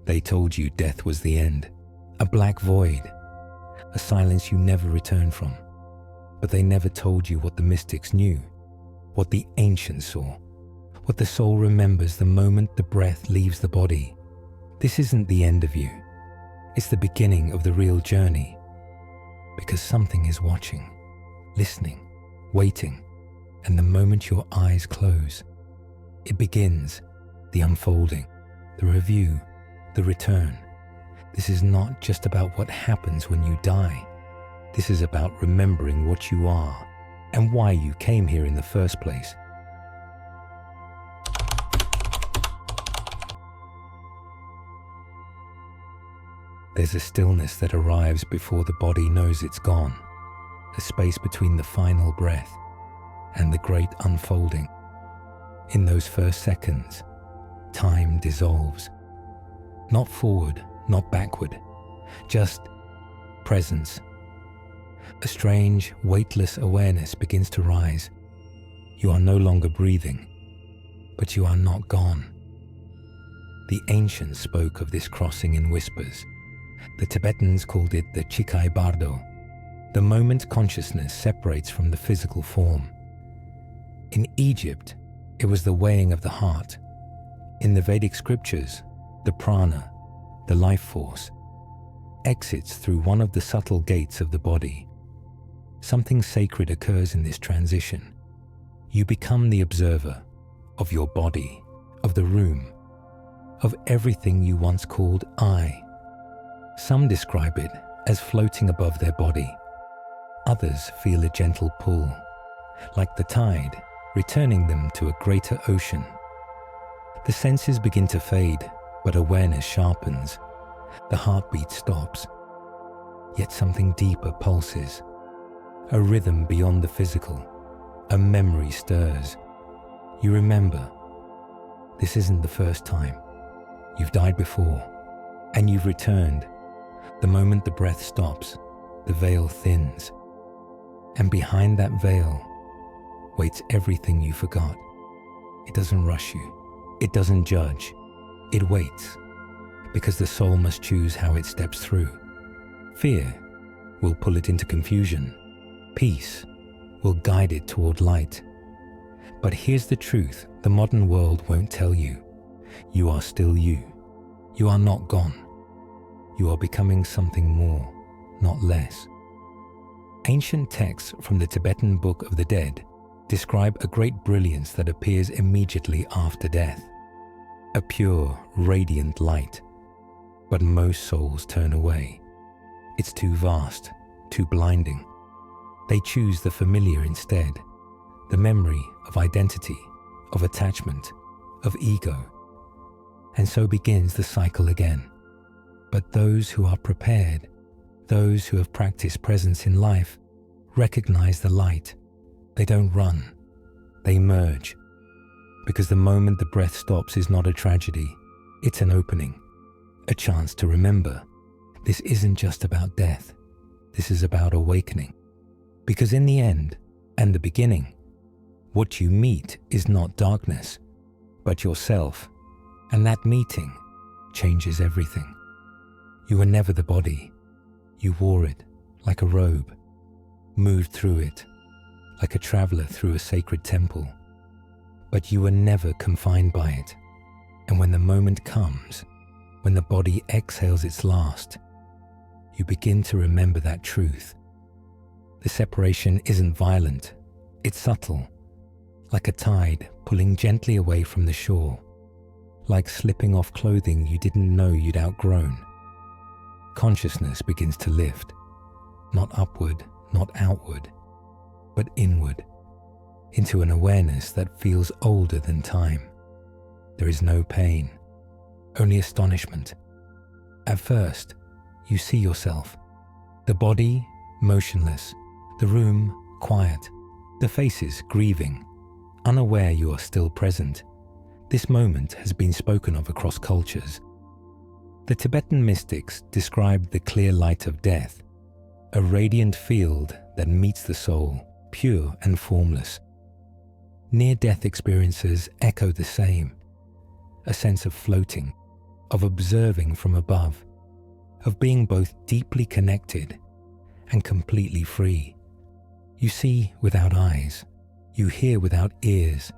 They told you death was the end, a black void, a silence you never return from. But they never told you what the mystics knew, what the ancients saw, what the soul remembers the moment the breath leaves the body. This isn't the end of you. It's the beginning of the real journey. Because something is watching, listening, waiting, and the moment your eyes close, it begins, the unfolding, the review, the return. This is not just about what happens when you die. This is about remembering what you are and why you came here in the first place. There's a stillness that arrives before the body knows it's gone, a space between the final breath and the great unfolding. In those first seconds, time dissolves. Not forward, not backward, just presence. A strange, weightless awareness begins to rise. You are no longer breathing, but you are not gone. The ancients spoke of this crossing in whispers. The Tibetans called it the Chikai Bardo, the moment consciousness separates from the physical form. In Egypt, it was the weighing of the heart. In the Vedic scriptures, the prana, the life force, exits through one of the subtle gates of the body. Something sacred occurs in this transition. You become the observer of your body, of the room, of everything you once called I. Some describe it as floating above their body. Others feel a gentle pull, like the tide, returning them to a greater ocean. The senses begin to fade, but awareness sharpens. The heartbeat stops. Yet something deeper pulses. A rhythm beyond the physical. A memory stirs. You remember. This isn't the first time. You've died before, and you've returned. The moment the breath stops, the veil thins. And behind that veil waits everything you forgot. It doesn't rush you. It doesn't judge. It waits, because the soul must choose how it steps through. Fear will pull it into confusion. Peace will guide it toward light. But here's the truth the modern world won't tell you. You are still you. You are not gone. You are becoming something more, not less. Ancient texts from the Tibetan Book of the Dead describe a great brilliance that appears immediately after death. A pure, radiant light. But most souls turn away. It's too vast, too blinding. They choose the familiar instead, the memory of identity, of attachment, of ego. And so begins the cycle again. But those who are prepared, those who have practiced presence in life, recognize the light. They don't run, they merge. Because the moment the breath stops is not a tragedy, it's an opening, a chance to remember. This isn't just about death, this is about awakening. Because in the end, and the beginning, what you meet is not darkness, but yourself, and that meeting changes everything. You were never the body. You wore it like a robe, moved through it like a traveler through a sacred temple. But you were never confined by it. And when the moment comes, when the body exhales its last, you begin to remember that truth. The separation isn't violent, it's subtle, like a tide pulling gently away from the shore, like slipping off clothing you didn't know you'd outgrown. Consciousness begins to lift, not upward, not outward, but inward, into an awareness that feels older than time. There is no pain, only astonishment. At first, you see yourself, the body motionless, the room quiet, the faces grieving, unaware you are still present. This moment has been spoken of across cultures. The Tibetan mystics described the clear light of death, a radiant field that meets the soul, pure and formless. Near-death experiences echo the same, a sense of floating, of observing from above, of being both deeply connected and completely free. You see without eyes, you hear without ears,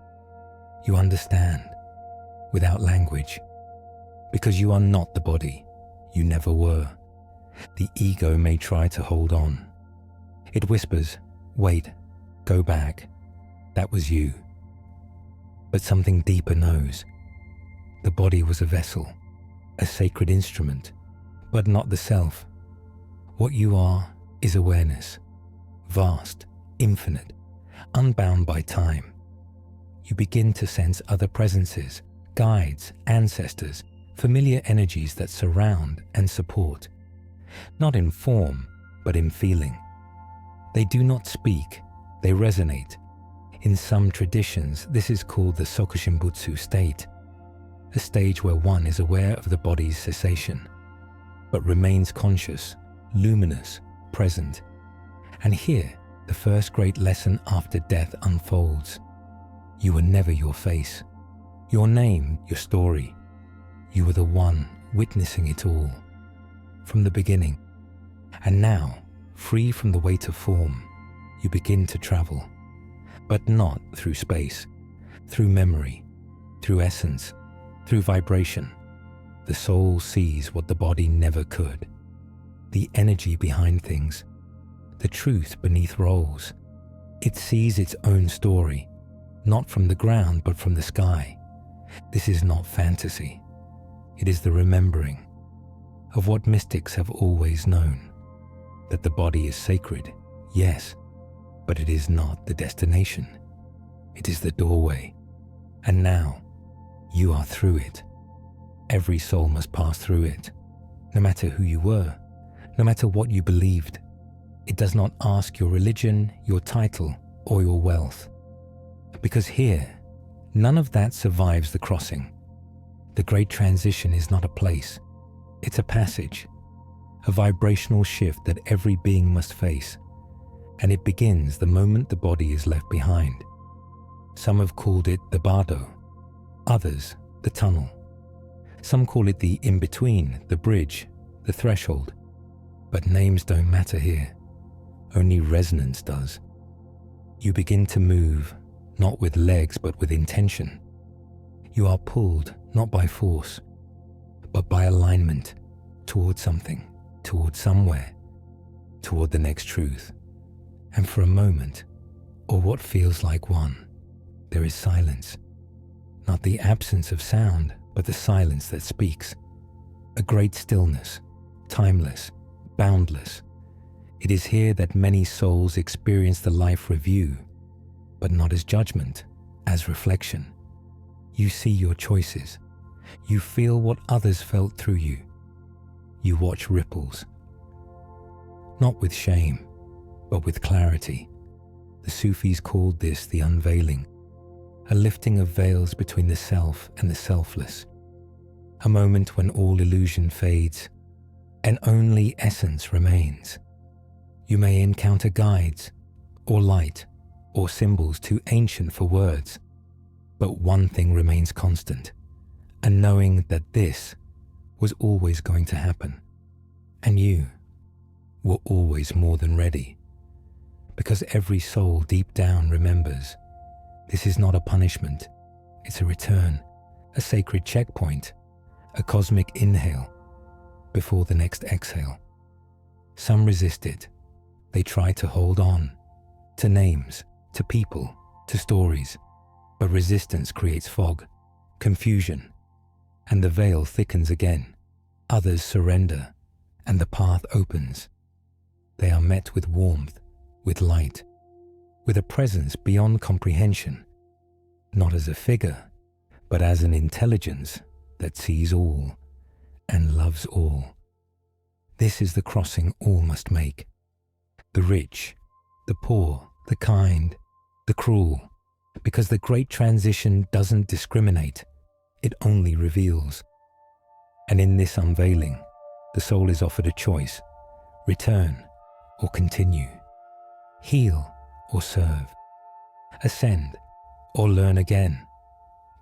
you understand without language, because you are not the body, you never were. The ego may try to hold on. It whispers, wait, go back, that was you. But something deeper knows. The body was a vessel, a sacred instrument, but not the self. What you are is awareness, vast, infinite, unbound by time. You begin to sense other presences, guides, ancestors, familiar energies that surround and support, not in form, but in feeling. They do not speak, they resonate. In some traditions, this is called the Sokushinbutsu state, a stage where one is aware of the body's cessation, but remains conscious, luminous, present. And here, the first great lesson after death unfolds. You were never your face, your name, your story. You were the one witnessing it all, from the beginning. And now, free from the weight of form, you begin to travel, but not through space, through memory, through essence, through vibration. The soul sees what the body never could. The energy behind things, the truth beneath roles. It sees its own story, not from the ground but from the sky. This is not fantasy. It is the remembering of what mystics have always known, that the body is sacred, yes, but it is not the destination. It is the doorway. And now, you are through it. Every soul must pass through it, no matter who you were, no matter what you believed. It does not ask your religion, your title, or your wealth. Because here, none of that survives the crossing. The great transition is not a place. It's a passage, a vibrational shift that every being must face. And it begins the moment the body is left behind. Some have called it the Bardo, others the tunnel. Some call it the in-between, the bridge, the threshold. But names don't matter here. Only resonance does. You begin to move, not with legs but with intention. You are pulled not by force, but by alignment, toward something, toward somewhere, toward the next truth. And for a moment, or what feels like one, there is silence. Not the absence of sound, but the silence that speaks. A great stillness, timeless, boundless. It is here that many souls experience the life review, but not as judgment, as reflection. You see your choices. You feel what others felt through you. You watch ripples. Not with shame, but with clarity. The Sufis called this the unveiling, a lifting of veils between the self and the selfless, a moment when all illusion fades and only essence remains. You may encounter guides, or light, or symbols too ancient for words, but one thing remains constant, and knowing that this was always going to happen, and you were always more than ready, because every soul deep down remembers. This is not a punishment, it's a return, a sacred checkpoint, a cosmic inhale before the next exhale. Some resist it. They try to hold on, to names, to people, to stories, but resistance creates fog, confusion, and the veil thickens again. Others surrender, and the path opens. They are met with warmth, with light, with a presence beyond comprehension, not as a figure, but as an intelligence that sees all and loves all. This is the crossing all must make. The rich, the poor, the kind, the cruel, because the great transition doesn't discriminate, it only reveals. And in this unveiling, the soul is offered a choice: return or continue, heal or serve, ascend or learn again.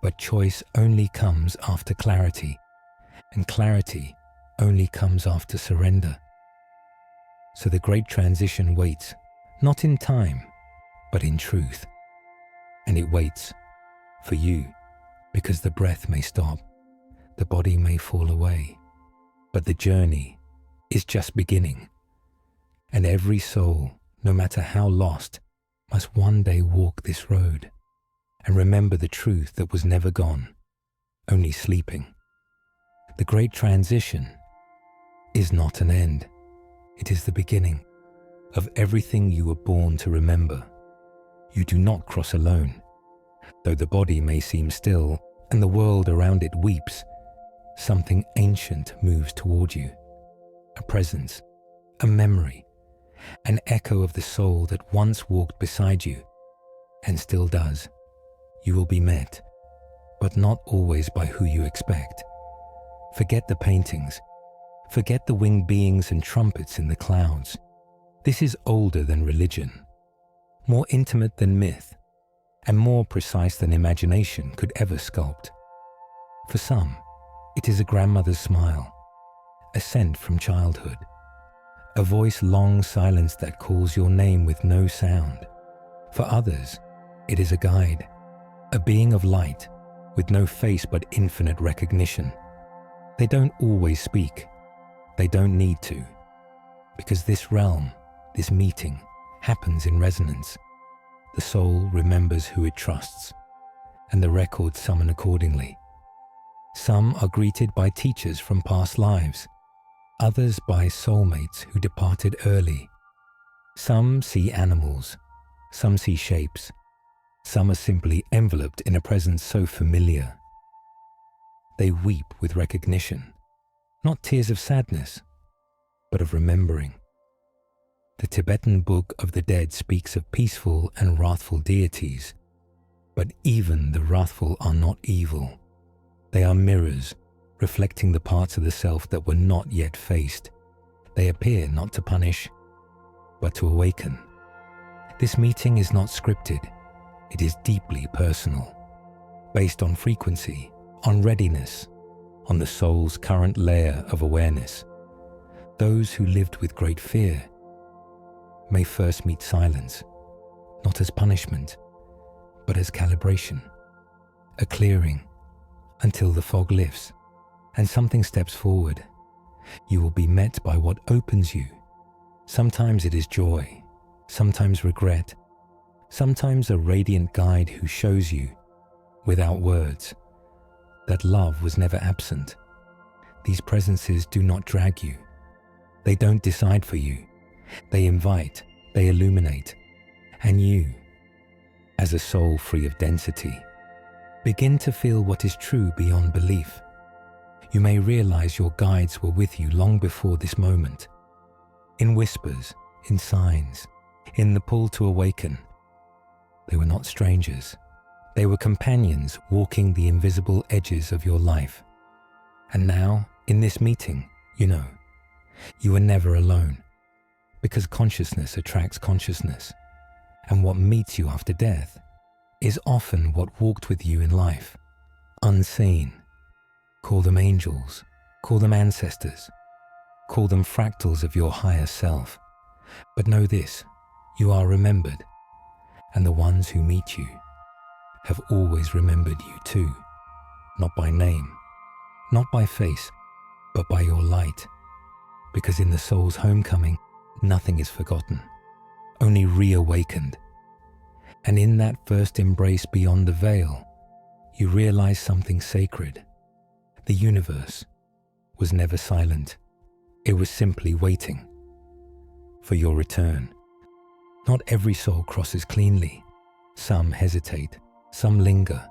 But choice only comes after clarity, and clarity only comes after surrender. So the great transition waits, not in time, but in truth. And it waits for you, because the breath may stop, the body may fall away, but the journey is just beginning. And every soul, no matter how lost, must one day walk this road and remember the truth that was never gone, only sleeping. The great transition is not an end. It is the beginning of everything you were born to remember. You do not cross alone. Though the body may seem still and the world around it weeps, something ancient moves toward you. A presence, a memory, an echo of the soul that once walked beside you and still does. You will be met, but not always by who you expect. Forget the paintings. Forget the winged beings and trumpets in the clouds. This is older than religion, more intimate than myth, and more precise than imagination could ever sculpt. For some, it is a grandmother's smile, a scent from childhood, a voice long silenced that calls your name with no sound. For others, it is a guide, a being of light with no face but infinite recognition. They don't always speak. They don't need to, because this realm, this meeting, happens in resonance. The soul remembers who it trusts, and the records summon accordingly. Some are greeted by teachers from past lives, others by soulmates who departed early. Some see animals, some see shapes, some are simply enveloped in a presence so familiar. They weep with recognition, not tears of sadness, but of remembering. The Tibetan Book of the Dead speaks of peaceful and wrathful deities, but even the wrathful are not evil. They are mirrors, reflecting the parts of the self that were not yet faced. They appear not to punish, but to awaken. This meeting is not scripted. It is deeply personal, based on frequency, on readiness, on the soul's current layer of awareness. Those who lived with great fear may first meet silence, not as punishment, but as calibration, a clearing until the fog lifts and something steps forward. You will be met by what opens you. Sometimes it is joy, sometimes regret, sometimes a radiant guide who shows you, without words, that love was never absent. These presences do not drag you. They don't decide for you. They invite, they illuminate. And you, as a soul free of density, begin to feel what is true beyond belief. You may realize your guides were with you long before this moment. In whispers, in signs, in the pull to awaken. They were not strangers. They were companions walking the invisible edges of your life. And now, in this meeting, you are never alone, because consciousness attracts consciousness, and what meets you after death is often what walked with you in life, unseen. Call them angels, call them ancestors, call them fractals of your higher self. But know this, you are remembered, and the ones who meet you have always remembered you too, not by name, not by face, but by your light. Because in the soul's homecoming, nothing is forgotten, only reawakened. And in that first embrace beyond the veil, you realize something sacred. The universe was never silent. It was simply waiting for your return. Not every soul crosses cleanly. Some hesitate, some linger.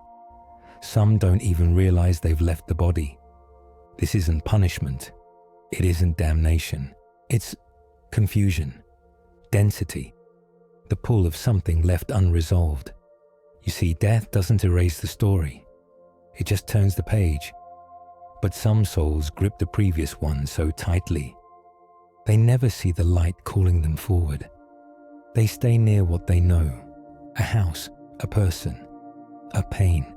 Some don't even realize they've left the body. This isn't punishment. It isn't damnation. It's confusion, density, the pull of something left unresolved. You see, death doesn't erase the story. It just turns the page. But some souls grip the previous one so tightly. They never see the light calling them forward. They stay near what they know, a house, a person, a pain,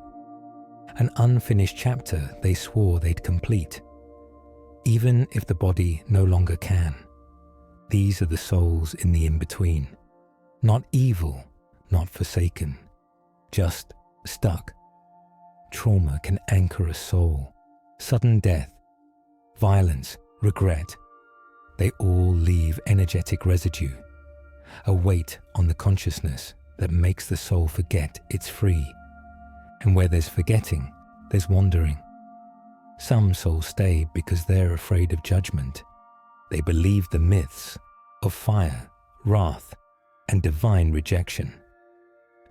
an unfinished chapter they swore they'd complete. even if the body no longer can. These are the souls in the in-between. Not evil, not forsaken, just stuck. Trauma can anchor a soul. Sudden death, violence, regret, they all leave energetic residue, a weight on the consciousness that makes the soul forget it's free. And where there's forgetting, there's wandering. Some souls stay because they're afraid of judgment. They believe the myths of fire, wrath, and divine rejection.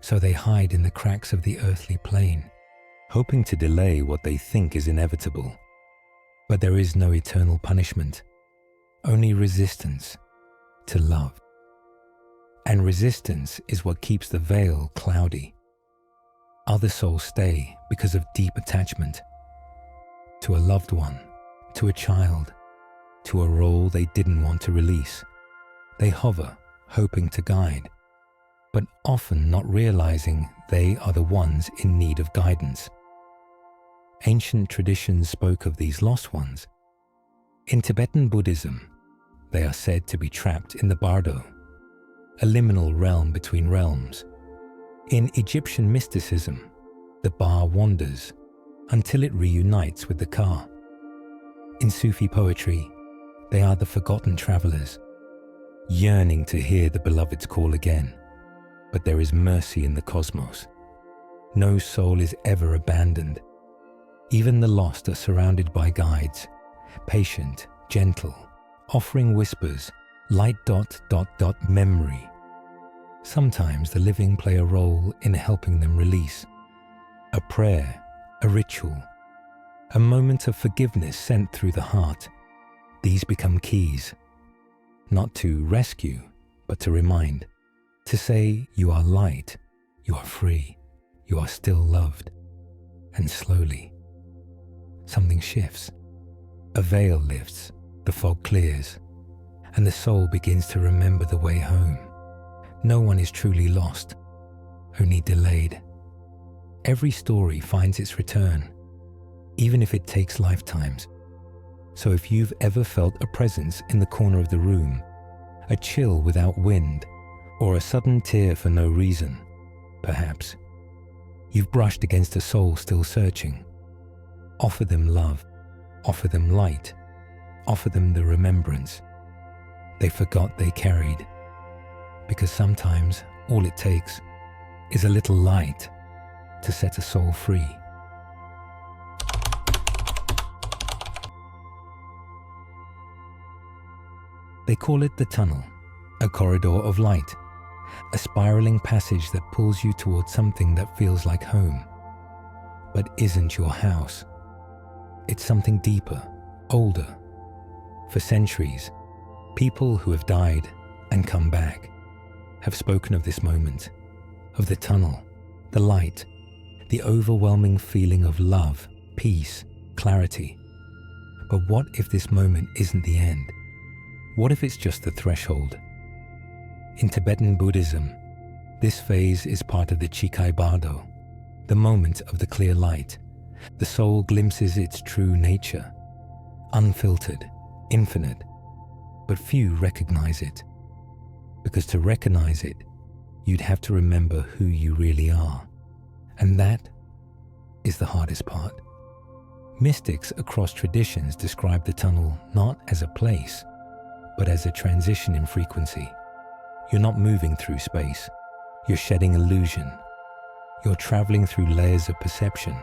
So they hide in the cracks of the earthly plane, hoping to delay what they think is inevitable. But there is no eternal punishment, only resistance to love. And resistance is what keeps the veil cloudy. Other souls stay because of deep attachment to a loved one, to a child, to a role they didn't want to release. They hover, hoping to guide, but often not realizing they are the ones in need of guidance. Ancient traditions spoke of these lost ones. In Tibetan Buddhism, they are said to be trapped in the Bardo, a liminal realm between realms. In Egyptian mysticism, the Ba wanders until it reunites with the Ka. In Sufi poetry, they are the forgotten travelers, yearning to hear the beloved's call again. But there is mercy in the cosmos. No soul is ever abandoned. Even the lost are surrounded by guides, patient, gentle, offering whispers, light ... memory. Sometimes the living play a role in helping them release. A prayer, a ritual, a moment of forgiveness sent through the heart. These become keys, not to rescue, but to remind, to say you are light, you are free, you are still loved. And slowly, something shifts. A veil lifts, the fog clears, and the soul begins to remember the way home. No one is truly lost, only delayed. Every story finds its return, even if it takes lifetimes. So if you've ever felt a presence in the corner of the room, a chill without wind, or a sudden tear for no reason, perhaps you've brushed against a soul still searching, offer them love, offer them light, offer them the remembrance they forgot they carried. Because sometimes all it takes is a little light to set a soul free. They call it the tunnel, a corridor of light, a spiraling passage that pulls you towards something that feels like home, but isn't your house. It's something deeper, older. For centuries, people who have died and come back have spoken of this moment, of the tunnel, the light, the overwhelming feeling of love, peace, clarity. But what if this moment isn't the end? What if it's just the threshold? In Tibetan Buddhism, this phase is part of the Chikai Bardo, the moment of the clear light. The soul glimpses its true nature, unfiltered, infinite, but few recognize it. Because to recognize it, you'd have to remember who you really are. And that is the hardest part. Mystics across traditions describe the tunnel not as a place, but as a transition in frequency. You're not moving through space. You're shedding illusion. You're traveling through layers of perception.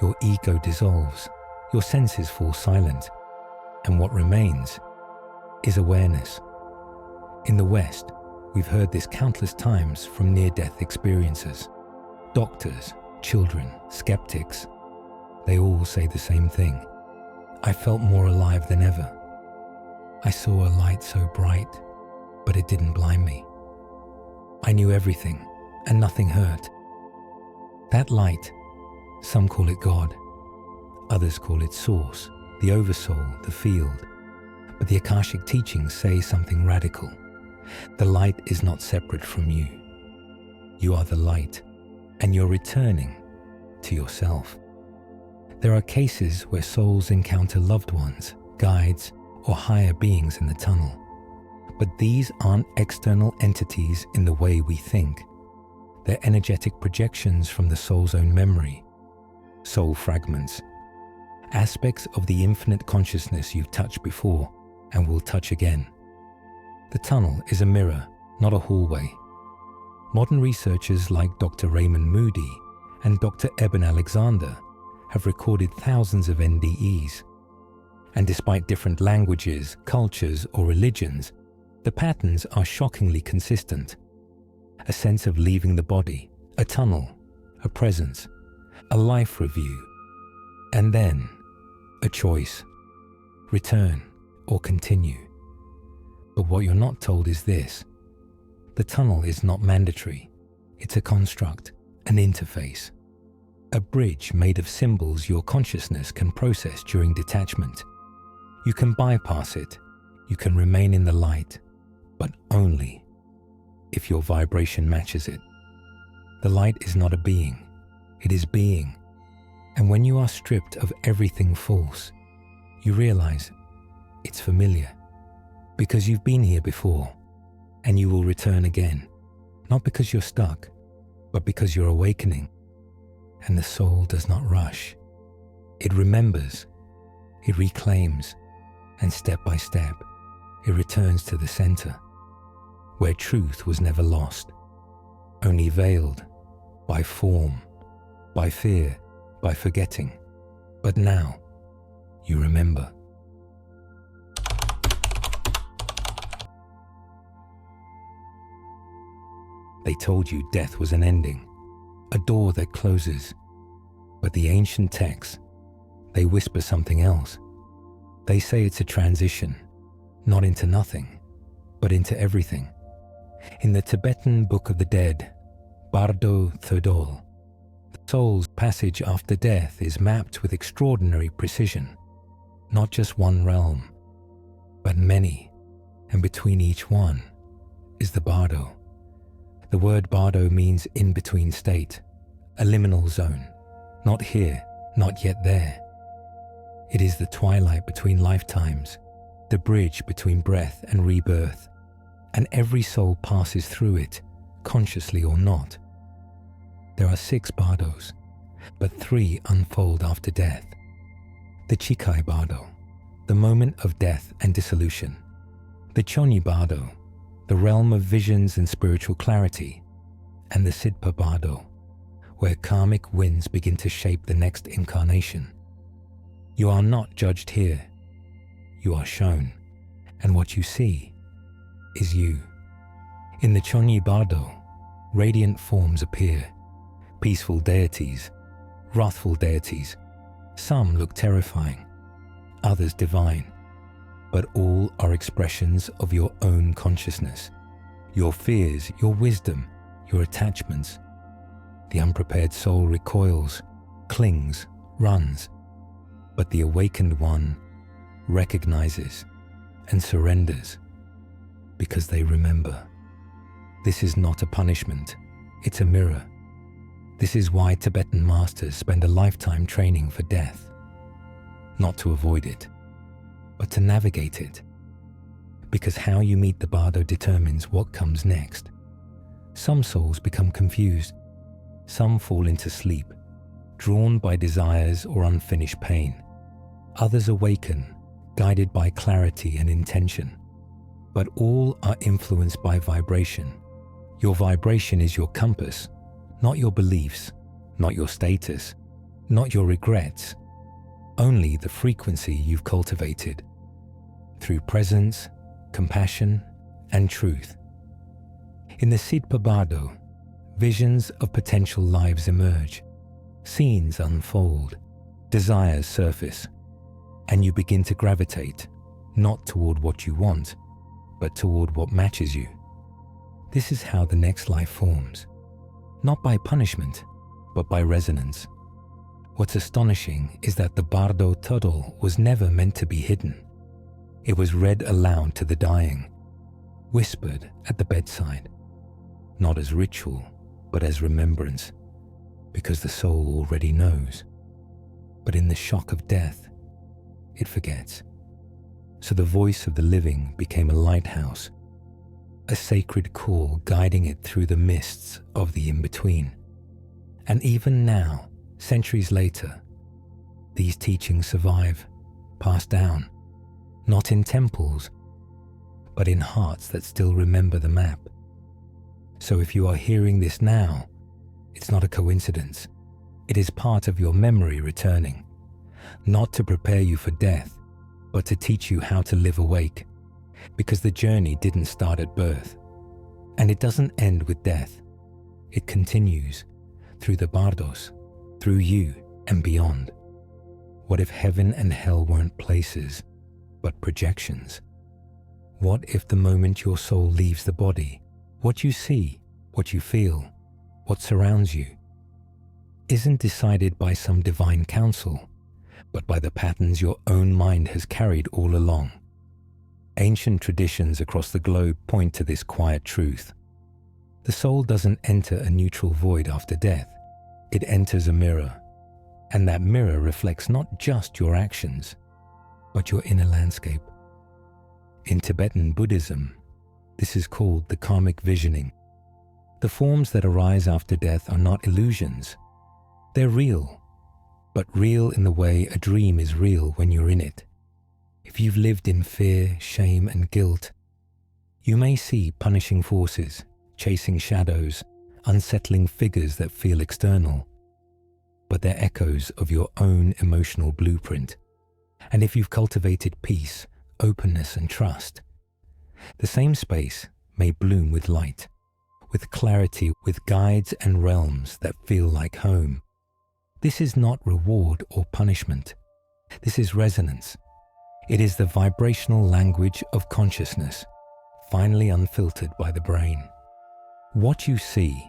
Your ego dissolves. Your senses fall silent. And what remains is awareness. In the West, we've heard this countless times from near-death experiences. Doctors, children, skeptics, they all say the same thing. I felt more alive than ever. I saw a light so bright, but it didn't blind me. I knew everything, and nothing hurt. That light, some call it God, others call it Source, the Oversoul, the Field. But the Akashic teachings say something radical. The light is not separate from you. You are the light, and you're returning to yourself. There are cases where souls encounter loved ones guides, or higher beings in the tunnel. But these aren't external entities in the way we think. They're energetic projections from the soul's own memory, soul fragments, aspects of the infinite consciousness you've touched before and will touch again. The tunnel is a mirror, not a hallway. Modern researchers like Dr. Raymond Moody and Dr. Eben Alexander have recorded thousands of NDEs. And despite different languages, cultures, or religions, the patterns are shockingly consistent. A sense of leaving the body, a tunnel, a presence, a life review, and then a choice: return or continue. But what you're not told is this: the tunnel is not mandatory. It's a construct, an interface, a bridge made of symbols your consciousness can process during detachment. You can bypass it, you can remain in the light, but only if your vibration matches it. The light is not a being, it is being. And when you are stripped of everything false, you realize it's familiar, because you've been here before, and you will return again, not because you're stuck, but because you're awakening. And the soul does not rush. It remembers, it reclaims, and step by step, it returns to the center, where truth was never lost, only veiled by form, by fear, by forgetting. But now, you remember. They told you death was an ending, a door that closes. But the ancient texts, they whisper something else. They say it's a transition, not into nothing, but into everything. In the Tibetan Book of the Dead, Bardo Thodol, the soul's passage after death is mapped with extraordinary precision. Not just one realm, but many, and between each one is the Bardo. The word Bardo means in-between state, a liminal zone, not here, not yet there. It is the twilight between lifetimes, the bridge between breath and rebirth, and every soul passes through it, consciously or not. There are 6 Bardos, but 3 unfold after death. The Chikai Bardo, the moment of death and dissolution. The Chonyi Bardo, the realm of visions and spiritual clarity. And the Sidpa Bardo, where karmic winds begin to shape the next incarnation. You are not judged here. You are shown, and what you see is you. In the Chonyi Bardo, radiant forms appear, peaceful deities, wrathful deities. Some look terrifying, others divine, but all are expressions of your own consciousness, your fears, your wisdom, your attachments. The unprepared soul recoils, clings, runs, but the awakened one recognizes and surrenders because they remember. This is not a punishment, it's a mirror. This is why Tibetan masters spend a lifetime training for death, not to avoid it, but to navigate it, because how you meet the Bardo determines what comes next. Some souls become confused, some fall into sleep, drawn by desires or unfinished pain. Others awaken, guided by clarity and intention. But all are influenced by vibration. Your vibration is your compass, not your beliefs, not your status, not your regrets, only the frequency you've cultivated through presence, compassion, and truth. In the Sidpa Bardo, visions of potential lives emerge, scenes unfold, desires surface, and you begin to gravitate, not toward what you want, but toward what matches you. This is how the next life forms, not by punishment, but by resonance. What's astonishing is that the Bardo Thodol was never meant to be hidden. It was read aloud to the dying, whispered at the bedside, not as ritual, but as remembrance, because the soul already knows. But in the shock of death, it forgets. So the voice of the living became a lighthouse, a sacred call guiding it through the mists of the in-between. And even now, centuries later, these teachings survive, passed down, not in temples, but in hearts that still remember the map. So if you are hearing this now, it's not a coincidence. It is part of your memory returning, not to prepare you for death, but to teach you how to live awake, because the journey didn't start at birth, and it doesn't end with death. It continues through the Bardos, through you and beyond. What if heaven and hell weren't places, but projections? What if the moment your soul leaves the body, what you see, what you feel, what surrounds you, isn't decided by some divine counsel, but by the patterns your own mind has carried all along? Ancient traditions across the globe point to this quiet truth. The soul doesn't enter a neutral void after death. It enters a mirror, and that mirror reflects not just your actions, but your inner landscape. In Tibetan Buddhism, this is called the karmic visioning. The forms that arise after death are not illusions. They're real, but real in the way a dream is real when you're in it. If you've lived in fear, shame, and guilt, you may see punishing forces, chasing shadows, unsettling figures that feel external, but they're echoes of your own emotional blueprint. And if you've cultivated peace, openness, and trust, the same space may bloom with light, with clarity, with guides and realms that feel like home. This is not reward or punishment. This is resonance. It is the vibrational language of consciousness, finally unfiltered by the brain. What you see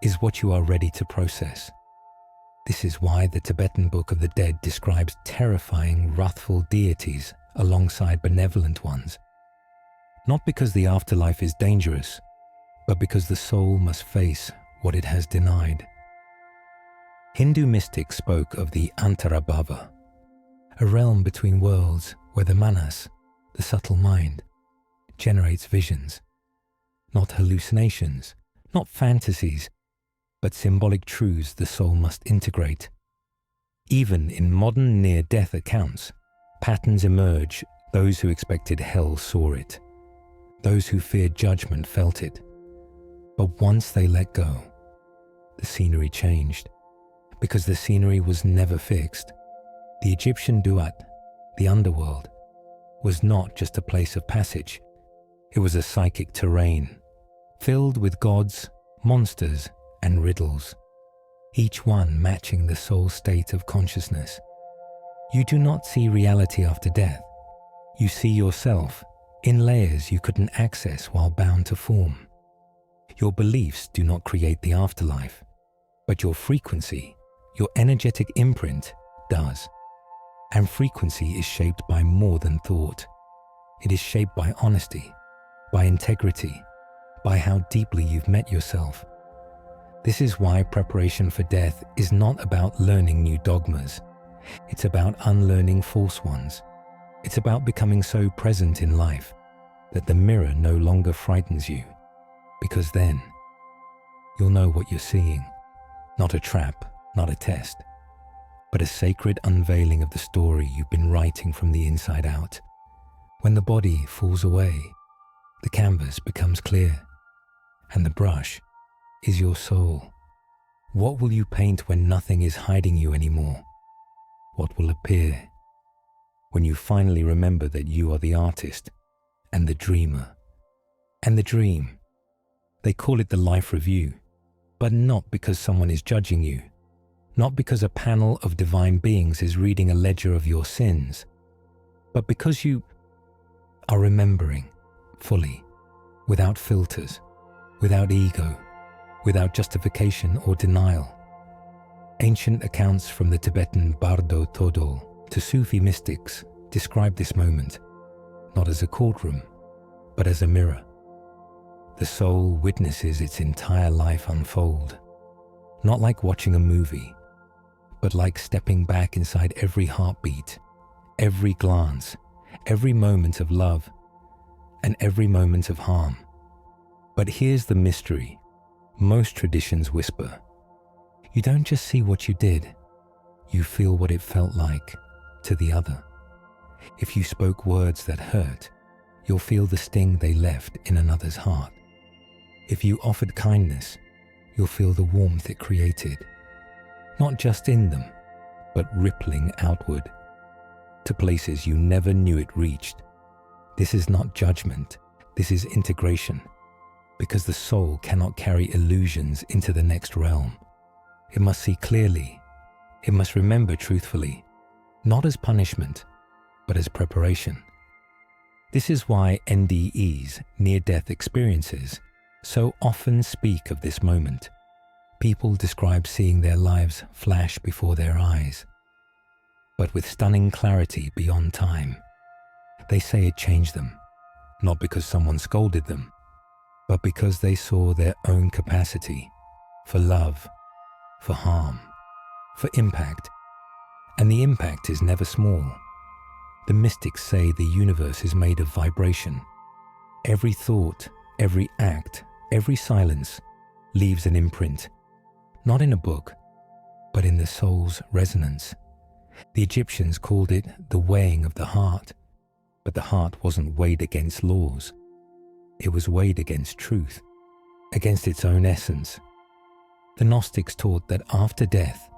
is what you are ready to process. This is why the Tibetan Book of the Dead describes terrifying, wrathful deities alongside benevolent ones. Not because the afterlife is dangerous, but because the soul must face what it has denied. Hindu mystics spoke of the Antarabhava, a realm between worlds where the manas, the subtle mind, generates visions, not hallucinations, not fantasies, but symbolic truths the soul must integrate. Even in modern near-death accounts, patterns emerge. Those who expected hell saw it. Those who feared judgment felt it. But once they let go, the scenery changed, because the scenery was never fixed. The Egyptian Duat, the underworld, was not just a place of passage. It was a psychic terrain, filled with gods, monsters, and riddles, each one matching the soul state of consciousness. You do not see reality after death. You see yourself in layers you couldn't access while bound to form. Your beliefs do not create the afterlife, but your frequency, your energetic imprint, does. And frequency is shaped by more than thought. It is shaped by honesty, by integrity, by how deeply you've met yourself. This is why preparation for death is not about learning new dogmas. It's about unlearning false ones. It's about becoming so present in life that the mirror no longer frightens you, because then you'll know what you're seeing. Not a trap, not a test, but a sacred unveiling of the story you've been writing from the inside out. When the body falls away, the canvas becomes clear, and the brush is your soul. What will you paint when nothing is hiding you anymore? What will appear when you finally remember that you are the artist and the dreamer? And the dream, they call it the life review, but not because someone is judging you, not because a panel of divine beings is reading a ledger of your sins, but because you are remembering fully, without filters, without ego, without justification or denial. Ancient accounts from the Tibetan Bardo to Sufi mystics describe this moment, not as a courtroom, but as a mirror. The soul witnesses its entire life unfold, not like watching a movie, but like stepping back inside every heartbeat, every glance, every moment of love, and every moment of harm. But here's the mystery. Most traditions whisper, you don't just see what you did, you feel what it felt like to the other. If you spoke words that hurt, you'll feel the sting they left in another's heart. If you offered kindness, you'll feel the warmth it created, not just in them, but rippling outward to places you never knew it reached. This is not judgment, this is integration, because the soul cannot carry illusions into the next realm. It must see clearly, it must remember truthfully, not as punishment, but as preparation. This is why NDEs, near-death experiences, so often speak of this moment. People describe seeing their lives flash before their eyes, but with stunning clarity beyond time. They say it changed them, not because someone scolded them, but because they saw their own capacity for love, for harm, for impact. And the impact is never small. The mystics say the universe is made of vibration. Every thought, every act, every silence leaves an imprint, not in a book, but in the soul's resonance. The Egyptians called it the weighing of the heart, but the heart wasn't weighed against laws. It was weighed against truth, against its own essence. The Gnostics taught that after death,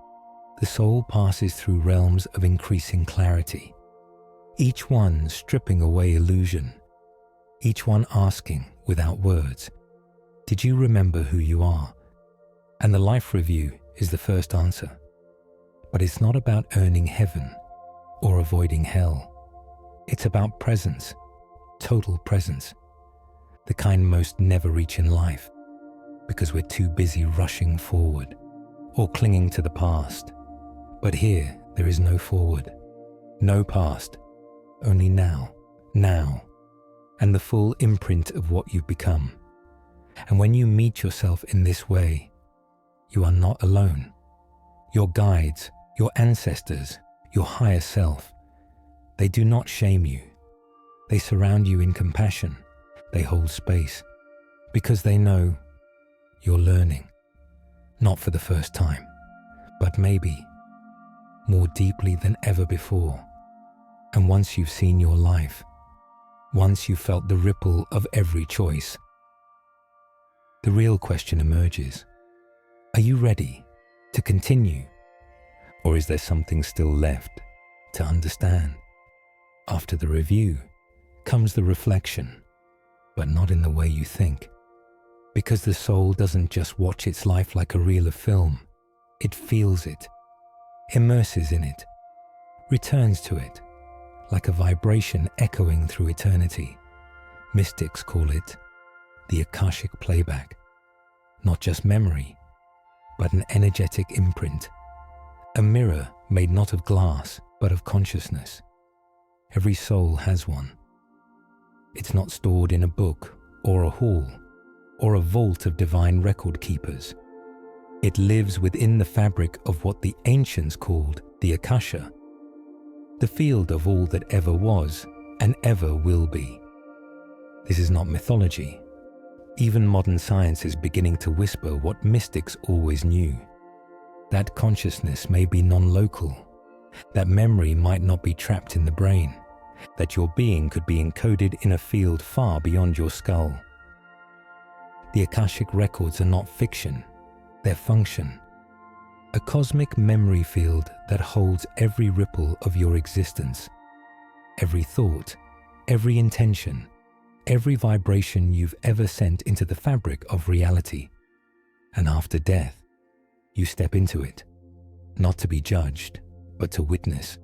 the soul passes through realms of increasing clarity, each one stripping away illusion, each one asking without words, did you remember who you are? And the life review is the first answer. But it's not about earning heaven or avoiding hell. It's about presence, total presence, the kind most never reach in life because we're too busy rushing forward or clinging to the past. But here, there is no forward, no past, only now, and the full imprint of what you've become. And when you meet yourself in this way, you are not alone. Your guides, your ancestors, your higher self, they do not shame you. They surround you in compassion. They hold space because they know you're learning, not for the first time, but maybe more deeply than ever before. And once you've seen your life, once you've felt the ripple of every choice, the real question emerges. Are you ready to continue? Or is there something still left to understand? After the review comes the reflection, but not in the way you think. Because the soul doesn't just watch its life like a reel of film. It feels it, immerses in it, returns to it, like a vibration echoing through eternity. Mystics call it the Akashic Playback. Not just memory, but an energetic imprint. A mirror made not of glass, but of consciousness. Every soul has one. It's not stored in a book or a hall or a vault of divine record keepers. It lives within the fabric of what the ancients called the Akasha, the field of all that ever was and ever will be. This is not mythology. Even modern science is beginning to whisper what mystics always knew. That consciousness may be non-local, that memory might not be trapped in the brain, that your being could be encoded in a field far beyond your skull. The Akashic records are not fiction, they're function. A cosmic memory field that holds every ripple of your existence, every thought, every intention, every vibration you've ever sent into the fabric of reality. And after death, you step into it, not to be judged, but to witness,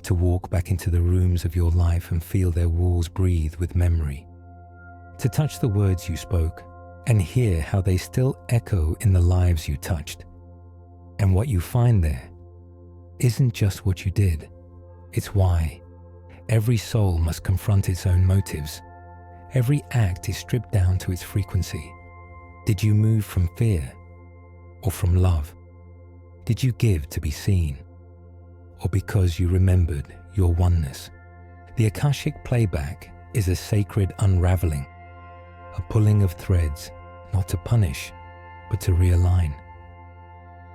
to walk back into the rooms of your life and feel their walls breathe with memory, to touch the words you spoke and hear how they still echo in the lives you touched. And what you find there isn't just what you did, it's why. Every soul must confront its own motives. Every act is stripped down to its frequency. Did you move from fear or from love? Did you give to be seen or because you remembered your oneness? The Akashic playback is a sacred unraveling, a pulling of threads, not to punish, but to realign.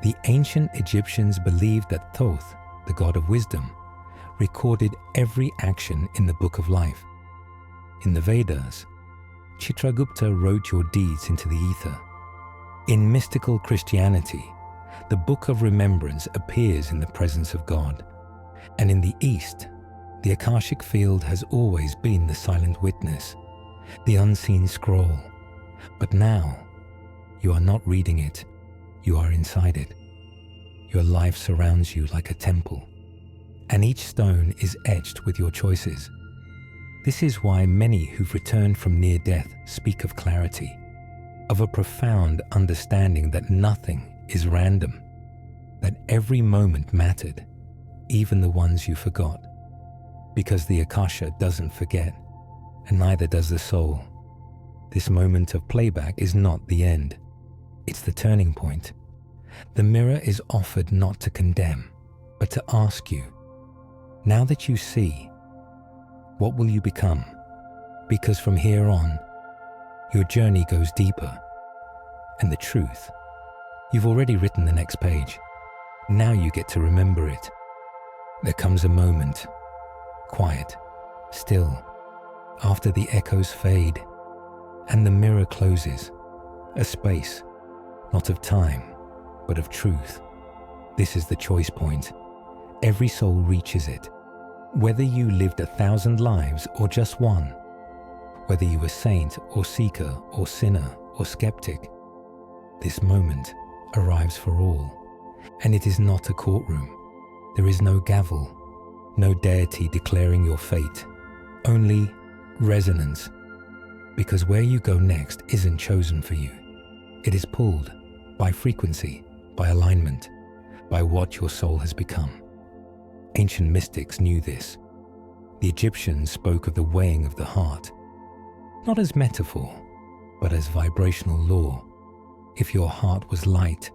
The ancient Egyptians believed that Thoth, the god of wisdom, recorded every action in the Book of Life. In the Vedas, Chitragupta wrote your deeds into the ether. In mystical Christianity, the Book of Remembrance appears in the presence of God. And in the East, the Akashic field has always been the silent witness, the unseen scroll. But now, you are not reading it, you are inside it. Your life surrounds you like a temple, and each stone is etched with your choices. This is why many who've returned from near death speak of clarity, of a profound understanding that nothing is random, that every moment mattered, even the ones you forgot. Because the Akasha doesn't forget, and neither does the soul. This moment of playback is not the end. It's the turning point. The mirror is offered not to condemn, but to ask you, now that you see, what will you become? Because from here on, your journey goes deeper. And the truth, you've already written the next page. Now you get to remember it. There comes a moment, quiet, still, after the echoes fade, and the mirror closes, a space, not of time, but of truth. This is the choice point. Every soul reaches it. Whether you lived 1,000 lives or just one, whether you were saint or seeker or sinner or skeptic, this moment arrives for all. And it is not a courtroom. There is no gavel, no deity declaring your fate, only resonance. Because where you go next isn't chosen for you. It is pulled by frequency, by alignment, by what your soul has become. Ancient mystics knew this. The Egyptians spoke of the weighing of the heart, not as metaphor, but as vibrational law. If your heart was light,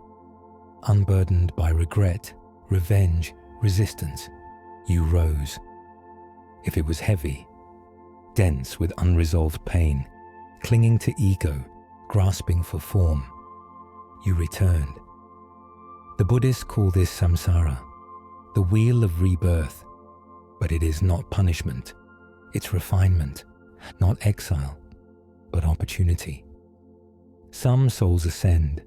unburdened by regret, revenge, resistance, you rose. If it was heavy, dense with unresolved pain, clinging to ego, grasping for form, you returned. The Buddhists call this samsara, the wheel of rebirth, but it is not punishment. It's refinement, not exile, but opportunity. Some souls ascend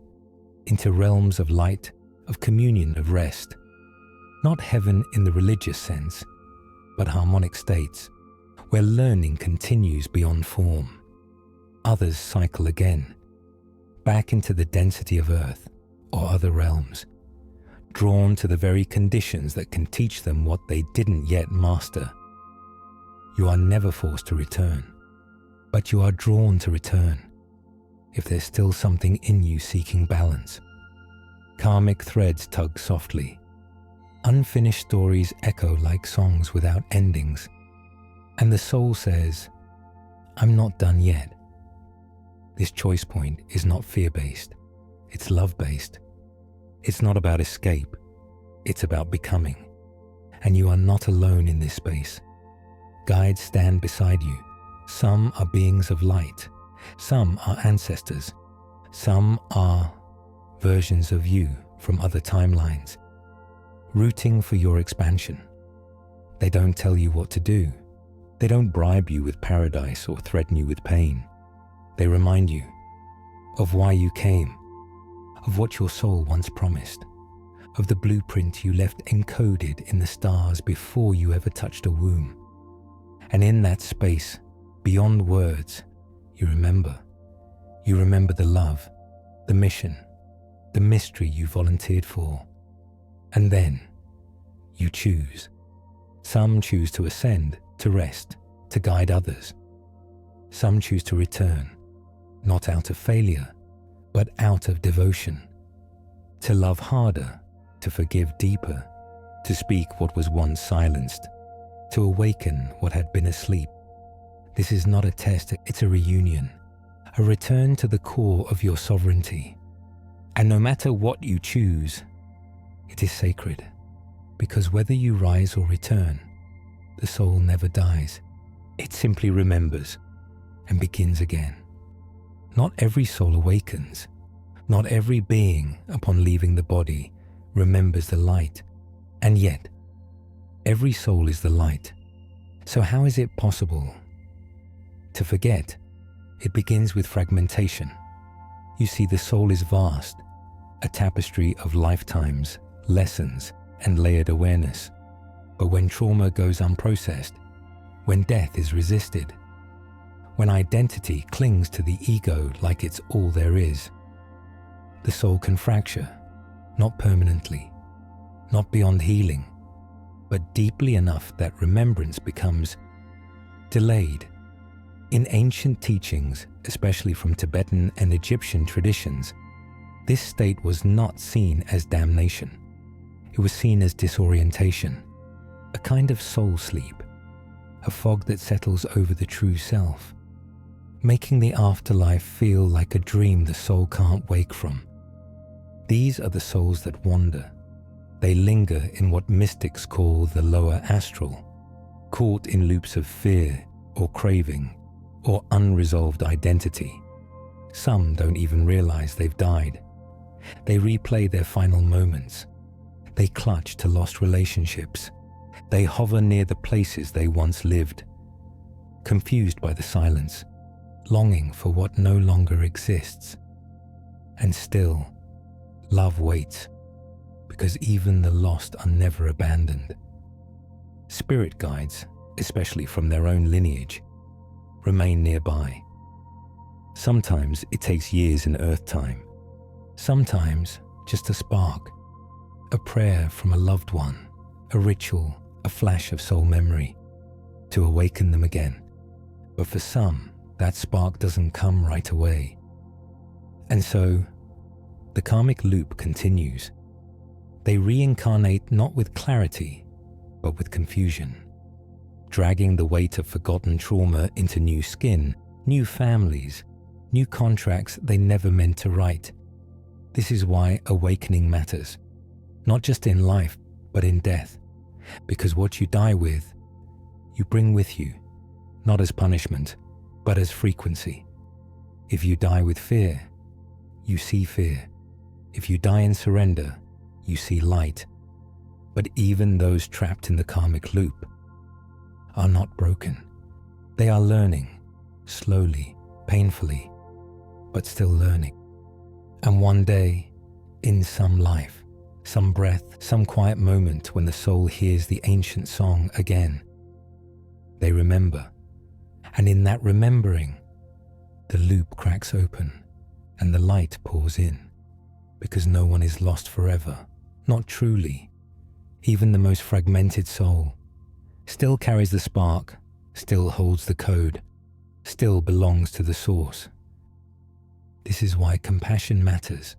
into realms of light, of communion, of rest, not heaven in the religious sense, but harmonic states, where learning continues beyond form. Others cycle again, back into the density of earth or other realms, drawn to the very conditions that can teach them what they didn't yet master. You are never forced to return, but you are drawn to return if there's still something in you seeking balance. Karmic threads tug softly. Unfinished stories echo like songs without endings. And the soul says, I'm not done yet. This choice point is not fear-based. It's love-based. It's not about escape. It's about becoming. And you are not alone in this space. Guides stand beside you. Some are beings of light. Some are ancestors. Some are versions of you from other timelines, rooting for your expansion. They don't tell you what to do. They don't bribe you with paradise or threaten you with pain. They remind you of why you came, of what your soul once promised, of the blueprint you left encoded in the stars before you ever touched a womb. And in that space, beyond words, you remember. You remember the love, the mission, the mystery you volunteered for. And then you choose. Some choose to ascend, to rest, to guide others. Some choose to return, not out of failure, but out of devotion. To love harder, to forgive deeper, to speak what was once silenced, to awaken what had been asleep. This is not a test, it's a reunion, a return to the core of your sovereignty. And no matter what you choose, it is sacred, because whether you rise or return, The soul never dies. It simply remembers and begins again. Not every soul awakens. Not every being, upon leaving the body, remembers the light. And yet, every soul is the light. So how is it possible to forget? It begins with fragmentation. You see, the soul is vast, a tapestry of lifetimes, lessons, and layered awareness. But when trauma goes unprocessed, when death is resisted, when identity clings to the ego like it's all there is, the soul can fracture, not permanently, not beyond healing, but deeply enough that remembrance becomes delayed. In ancient teachings, especially from Tibetan and Egyptian traditions, this state was not seen as damnation. It was seen as disorientation, a kind of soul sleep, a fog that settles over the true self, making the afterlife feel like a dream the soul can't wake from. These are the souls that wander. They linger in what mystics call the lower astral, caught in loops of fear or craving or unresolved identity. Some don't even realize they've died. They replay their final moments. They clutch to lost relationships. They hover near the places they once lived, confused by the silence, longing for what no longer exists. And still, love waits, because even the lost are never abandoned. Spirit guides, especially from their own lineage, remain nearby. Sometimes it takes years in earth time. Sometimes just a spark, a prayer from a loved one, a ritual, a flash of soul memory to awaken them again. But for some, that spark doesn't come right away. And so, the karmic loop continues. They reincarnate not with clarity, but with confusion, dragging the weight of forgotten trauma into new skin, new families, new contracts they never meant to write. This is why awakening matters, not just in life, but in death, because what you die with, you bring with you, not as punishment, but as frequency. If you die with fear, you see fear. If you die in surrender, you see light. But even those trapped in the karmic loop are not broken. They are learning, slowly, painfully, but still learning. And one day, in some life, some breath, some quiet moment when the soul hears the ancient song again, they remember. And in that remembering, the loop cracks open and the light pours in, because no one is lost forever, not truly. Even the most fragmented soul still carries the spark, still holds the code, still belongs to the source. This is why compassion matters,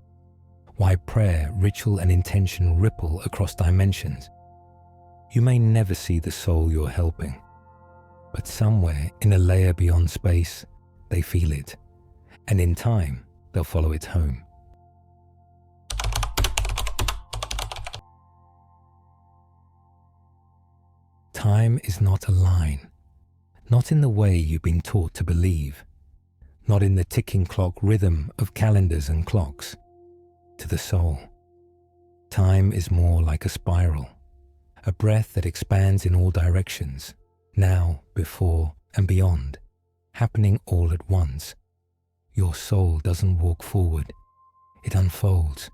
why prayer, ritual, and intention ripple across dimensions. You may never see the soul you're helping, but somewhere in a layer beyond space, they feel it, and in time, they'll follow it home. Time is not a line, not in the way you've been taught to believe, not in the ticking clock rhythm of calendars and clocks. To the soul, time is more like a spiral, a breath that expands in all directions, now, before, and beyond, happening all at once. Your soul doesn't walk forward, it unfolds.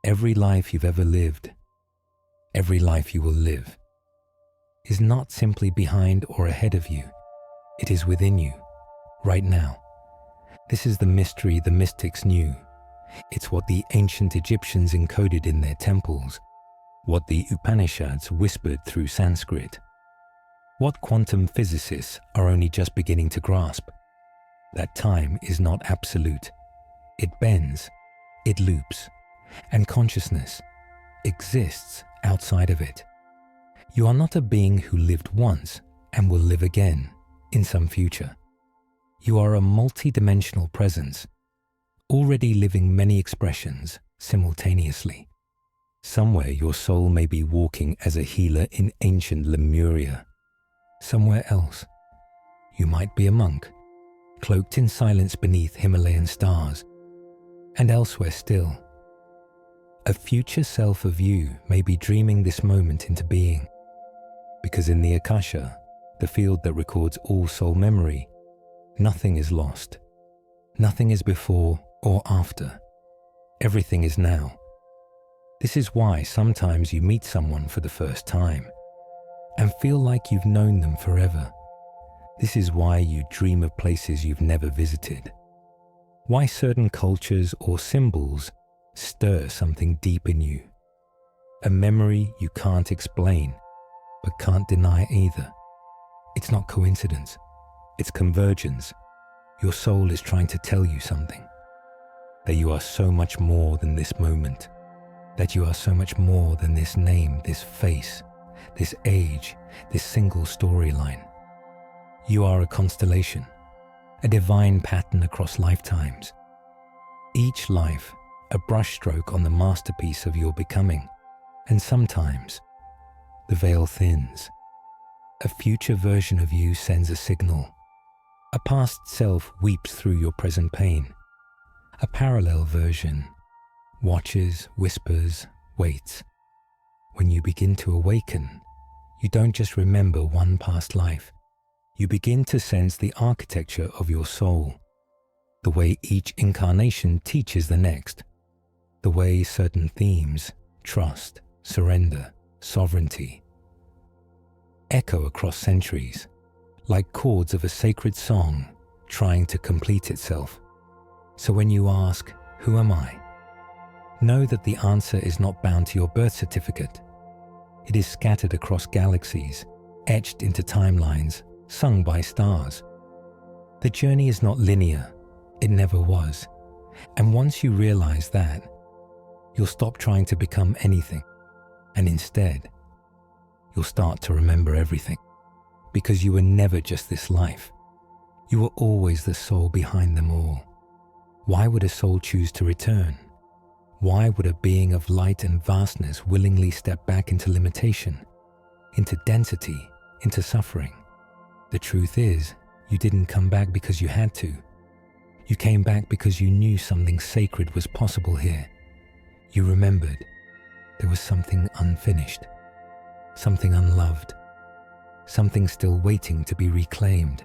Every life you've ever lived, every life you will live, is not simply behind or ahead of you. It is within you, right now. This is the mystery the mystics knew. It's what the ancient Egyptians encoded in their temples, what the Upanishads whispered through Sanskrit, what quantum physicists are only just beginning to grasp, that time is not absolute. It bends, it loops, and consciousness exists outside of it. You are not a being who lived once and will live again in some future. You are a multi-dimensional presence, already living many expressions simultaneously. Somewhere your soul may be walking as a healer in ancient Lemuria, somewhere else. You might be a monk, cloaked in silence beneath Himalayan stars, and elsewhere still. A future self of you may be dreaming this moment into being, because in the Akasha, the field that records all soul memory, nothing is lost. Nothing is before or after. Everything is now. This is why sometimes you meet someone for the first time and feel like you've known them forever. This is why you dream of places you've never visited. Why certain cultures or symbols stir something deep in you. A memory you can't explain, but can't deny either. It's not coincidence. It's convergence. Your soul is trying to tell you something. That you are so much more than this moment. That you are so much more than this name, this face, this age, this single storyline. You are a constellation, a divine pattern across lifetimes. Each life, a brushstroke on the masterpiece of your becoming, and sometimes the veil thins. A future version of you sends a signal. A past self weeps through your present pain. A parallel version watches, whispers, waits. When you begin to awaken, you don't just remember one past life. You begin to sense the architecture of your soul, the way each incarnation teaches the next, the way certain themes, trust, surrender, sovereignty, echo across centuries, like chords of a sacred song trying to complete itself. So when you ask, "Who am I?" know that the answer is not bound to your birth certificate. It is scattered across galaxies, etched into timelines, sung by stars. The journey is not linear. It never was. And once you realize that, you'll stop trying to become anything, and instead, you'll start to remember everything. Because you were never just this life. You were always the soul behind them all. Why would a soul choose to return? Why would a being of light and vastness willingly step back into limitation, into density, into suffering? The truth is, you didn't come back because you had to. You came back because you knew something sacred was possible here. You remembered there was something unfinished, something unloved, something still waiting to be reclaimed.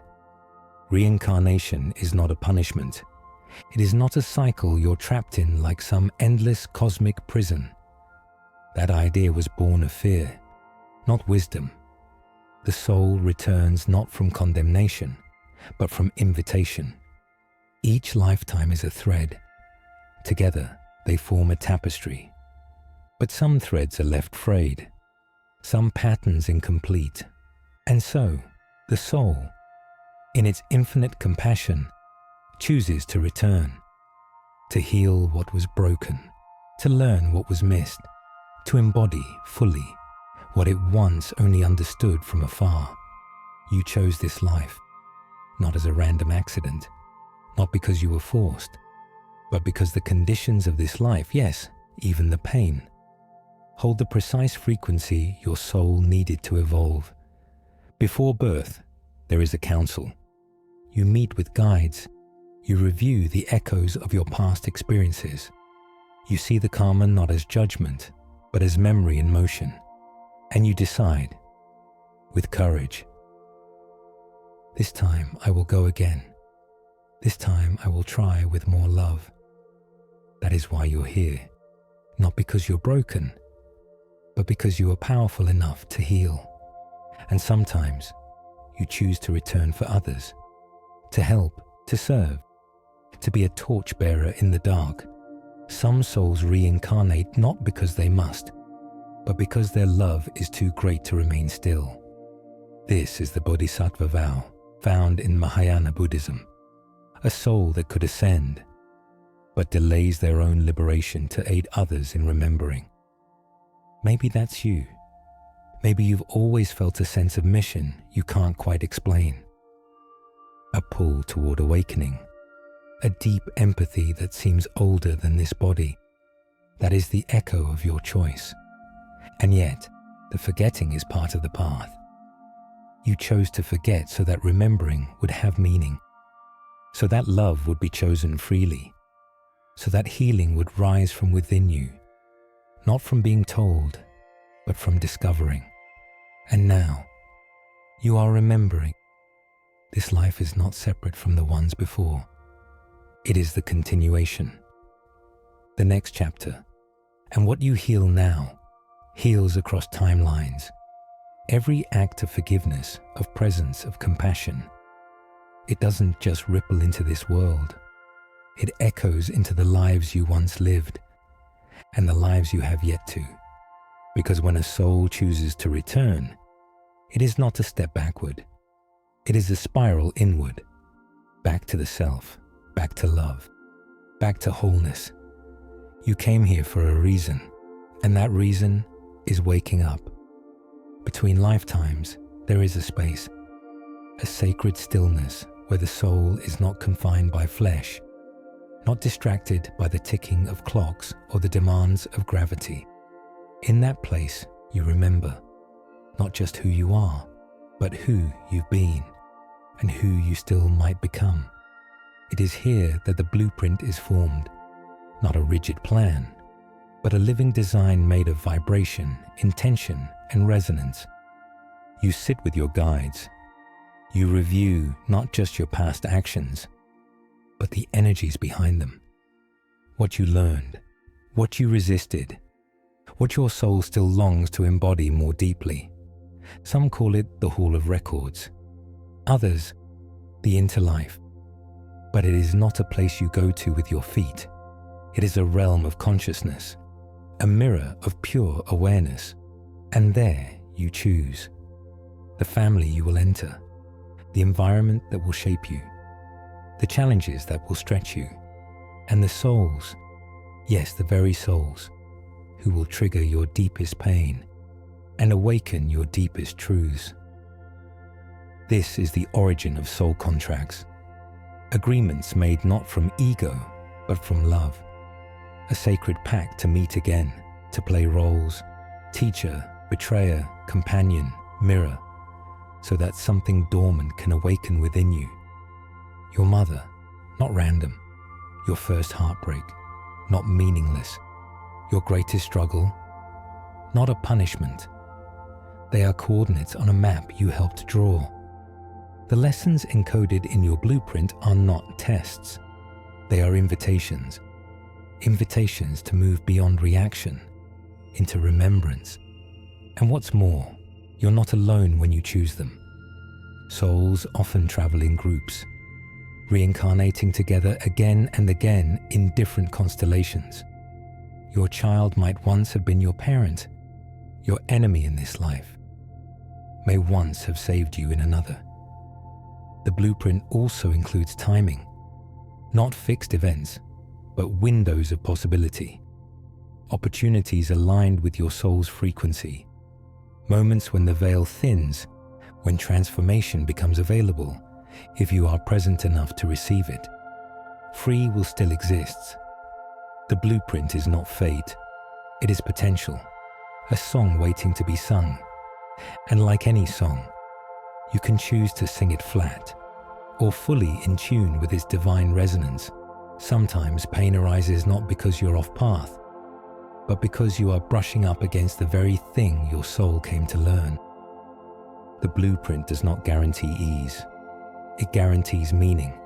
Reincarnation is not a punishment. It is not a cycle you're trapped in like some endless cosmic prison. That idea was born of fear, not wisdom. The soul returns not from condemnation, but from invitation. Each lifetime is a thread. Together, they form a tapestry. But some threads are left frayed, some patterns incomplete. And so, the soul, in its infinite compassion, chooses to return, to heal what was broken, to learn what was missed, to embody fully what it once only understood from afar. You chose this life, not as a random accident, not because you were forced, but because the conditions of this life, yes, even the pain, hold the precise frequency your soul needed to evolve. Before birth, there is a council. You meet with guides. You review the echoes of your past experiences. You see the karma not as judgment, but as memory in motion. And you decide, with courage, this time I will go again. This time I will try with more love. That is why you're here, not because you're broken, but because you are powerful enough to heal. And sometimes you choose to return for others, to help, to serve, to be a torchbearer in the dark. Some souls reincarnate not because they must, but because their love is too great to remain still. This is the Bodhisattva vow, found in Mahayana Buddhism. A soul that could ascend, but delays their own liberation to aid others in remembering. Maybe that's you. Maybe you've always felt a sense of mission you can't quite explain. A pull toward awakening. A deep empathy that seems older than this body. That is the echo of your choice. And yet, the forgetting is part of the path. You chose to forget so that remembering would have meaning, so that love would be chosen freely, so that healing would rise from within you, not from being told, but from discovering. And now, you are remembering. This life is not separate from the ones before. It is the continuation, the next chapter. And what you heal now heals across timelines. Every act of forgiveness, of presence, of compassion, it doesn't just ripple into this world. It echoes into the lives you once lived and the lives you have yet to. Because when a soul chooses to return, it is not a step backward. It is a spiral inward, back to the self, back to love, back to wholeness. You came here for a reason, and that reason is waking up. Between lifetimes, there is a space, a sacred stillness where the soul is not confined by flesh, not distracted by the ticking of clocks or the demands of gravity. In that place, you remember not just who you are, but who you've been and who you still might become. It is here that the blueprint is formed, not a rigid plan, but a living design made of vibration, intention, and resonance. You sit with your guides. You review not just your past actions, but the energies behind them. What you learned, what you resisted, what your soul still longs to embody more deeply. Some call it the Hall of Records, others the Interlife. But it is not a place you go to with your feet. It is a realm of consciousness, a mirror of pure awareness. And there you choose the family you will enter, the environment that will shape you, the challenges that will stretch you, and the souls, yes, the very souls, who will trigger your deepest pain and awaken your deepest truths. This is the origin of soul contracts, agreements made not from ego, but from love, a sacred pact to meet again, to play roles, teacher, betrayer, companion, mirror, so that something dormant can awaken within you. Your mother, not random. Your first heartbreak, not meaningless. Your greatest struggle, not a punishment. They are coordinates on a map you helped draw. The lessons encoded in your blueprint are not tests. They are invitations. Invitations to move beyond reaction into remembrance. And what's more, you're not alone when you choose them. Souls often travel in groups, reincarnating together again and again in different constellations. Your child might once have been your parent. Your enemy in this life may once have saved you in another. The blueprint also includes timing, not fixed events, but windows of possibility, opportunities aligned with your soul's frequency, moments when the veil thins, when transformation becomes available, if you are present enough to receive it. Free will still exists. The blueprint is not fate, it is potential, a song waiting to be sung. And like any song, you can choose to sing it flat, or fully in tune with its divine resonance. Sometimes pain arises not because you're off path, but because you are brushing up against the very thing your soul came to learn. The blueprint does not guarantee ease. It guarantees meaning.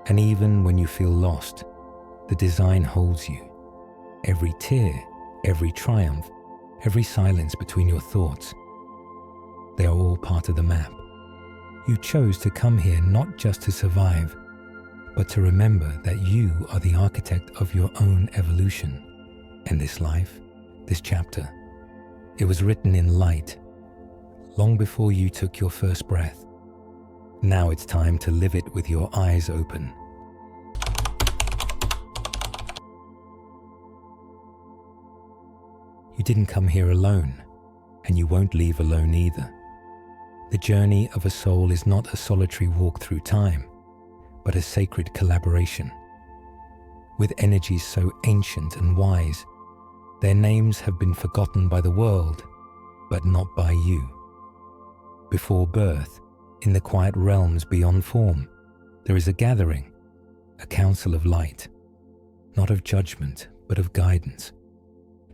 And even when you feel lost, the design holds you. Every tear, every triumph, every silence between your thoughts, they are all part of the map. You chose to come here not just to survive, but to remember that you are the architect of your own evolution. And this life, this chapter, it was written in light, long before you took your first breath. Now it's time to live it with your eyes open. You didn't come here alone, and you won't leave alone either. The journey of a soul is not a solitary walk through time, but a sacred collaboration. With energies so ancient and wise, their names have been forgotten by the world, but not by you. Before birth, in the quiet realms beyond form, there is a gathering, a council of light, not of judgment, but of guidance,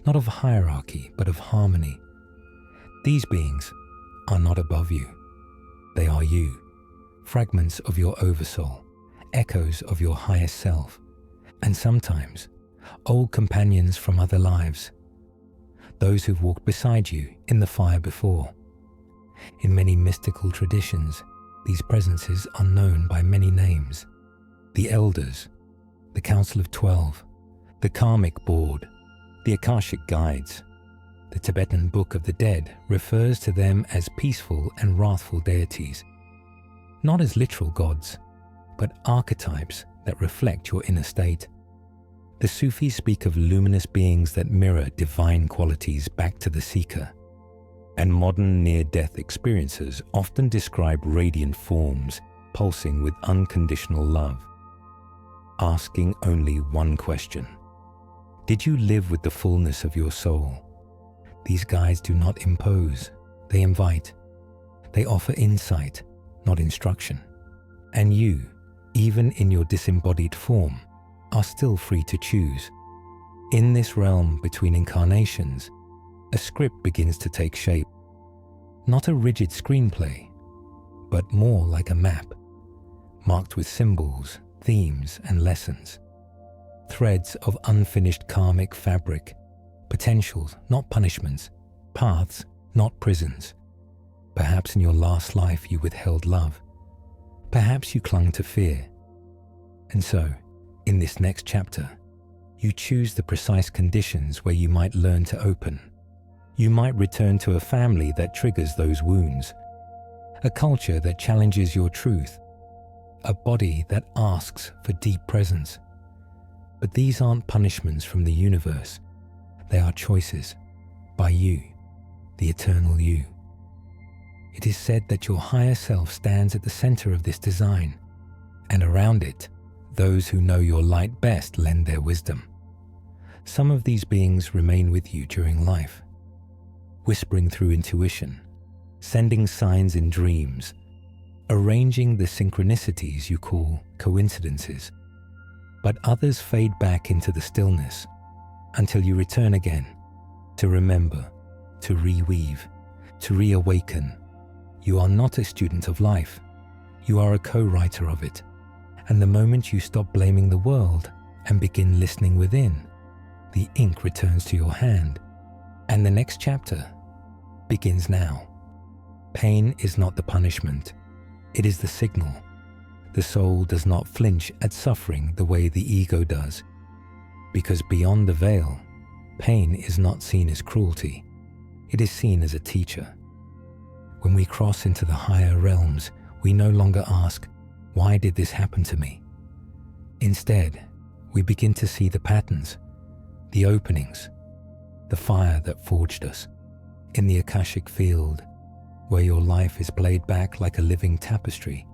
not of hierarchy, but of harmony. These beings are not above you. They are you, fragments of your oversoul, echoes of your highest self, and sometimes old companions from other lives, those who've walked beside you in the fire before. In many mystical traditions, these presences are known by many names: the Elders, the Council of 12, the Karmic Board, the Akashic Guides. The Tibetan Book of the Dead refers to them as peaceful and wrathful deities, not as literal gods, but archetypes that reflect your inner state. The Sufis speak of luminous beings that mirror divine qualities back to the seeker, and modern near-death experiencers often describe radiant forms pulsing with unconditional love, asking only one question: did you live with the fullness of your soul? These guides do not impose, they invite. They offer insight, not instruction. And you, even in your disembodied form, are still free to choose. In this realm between incarnations, a script begins to take shape. Not a rigid screenplay, but more like a map, marked with symbols, themes, and lessons. Threads of unfinished karmic fabric, potentials, not punishments, paths, not prisons. Perhaps in your last life you withheld love. Perhaps you clung to fear. And so, in this next chapter, you choose the precise conditions where you might learn to open. You might return to a family that triggers those wounds, a culture that challenges your truth, a body that asks for deep presence. But these aren't punishments from the universe. They are choices by you, the eternal you. It is said that your higher self stands at the center of this design, and around it, those who know your light best lend their wisdom. Some of these beings remain with you during life, whispering through intuition, sending signs in dreams, arranging the synchronicities you call coincidences. But others fade back into the stillness until you return again, to remember, to reweave, to reawaken. You are not a student of life. You are a co-writer of it. And the moment you stop blaming the world and begin listening within, the ink returns to your hand, and the next chapter begins now. Pain is not the punishment. It is the signal. The soul does not flinch at suffering the way the ego does, because beyond the veil, pain is not seen as cruelty. It is seen as a teacher. When we cross into the higher realms, we no longer ask, "Why did this happen to me?" Instead, we begin to see the patterns, the openings, the fire that forged us. In the Akashic field, where your life is played back like a living tapestry,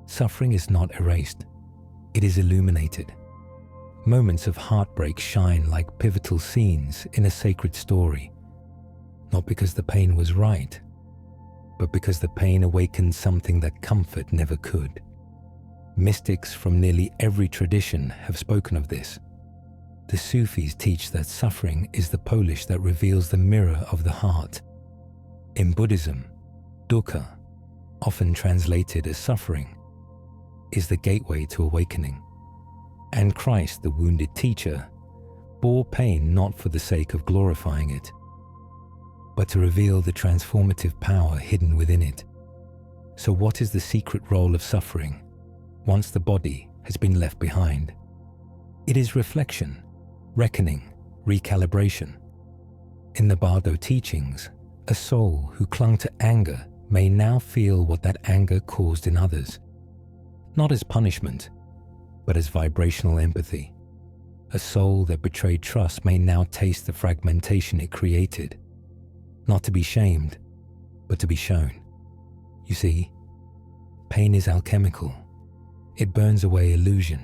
suffering is not erased. It is illuminated. Moments of heartbreak shine like pivotal scenes in a sacred story, not because the pain was right, but because the pain awakened something that comfort never could. Mystics from nearly every tradition have spoken of this. The Sufis teach that suffering is the polish that reveals the mirror of the heart. In Buddhism, dukkha, often translated as suffering, is the gateway to awakening. And Christ, the wounded teacher, bore pain not for the sake of glorifying it, but to reveal the transformative power hidden within it. So what is the secret role of suffering once the body has been left behind? It is reflection, reckoning, recalibration. In the Bardo teachings, a soul who clung to anger may now feel what that anger caused in others, not as punishment, but as vibrational empathy. A soul that betrayed trust may now taste the fragmentation it created, not to be shamed, but to be shown. You see, pain is alchemical. It burns away illusion.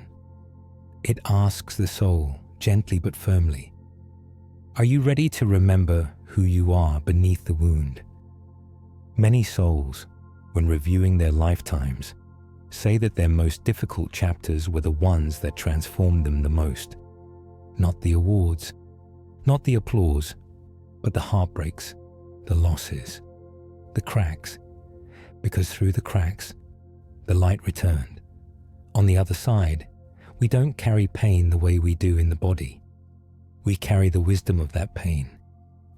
It asks the soul, gently but firmly, "Are you ready to remember who you are beneath the wound?" Many souls, when reviewing their lifetimes, say that their most difficult chapters were the ones that transformed them the most. Not the awards, not the applause, but the heartbreaks, the losses, the cracks, because through the cracks, the light returned. On the other side, we don't carry pain the way we do in the body. We carry the wisdom of that pain.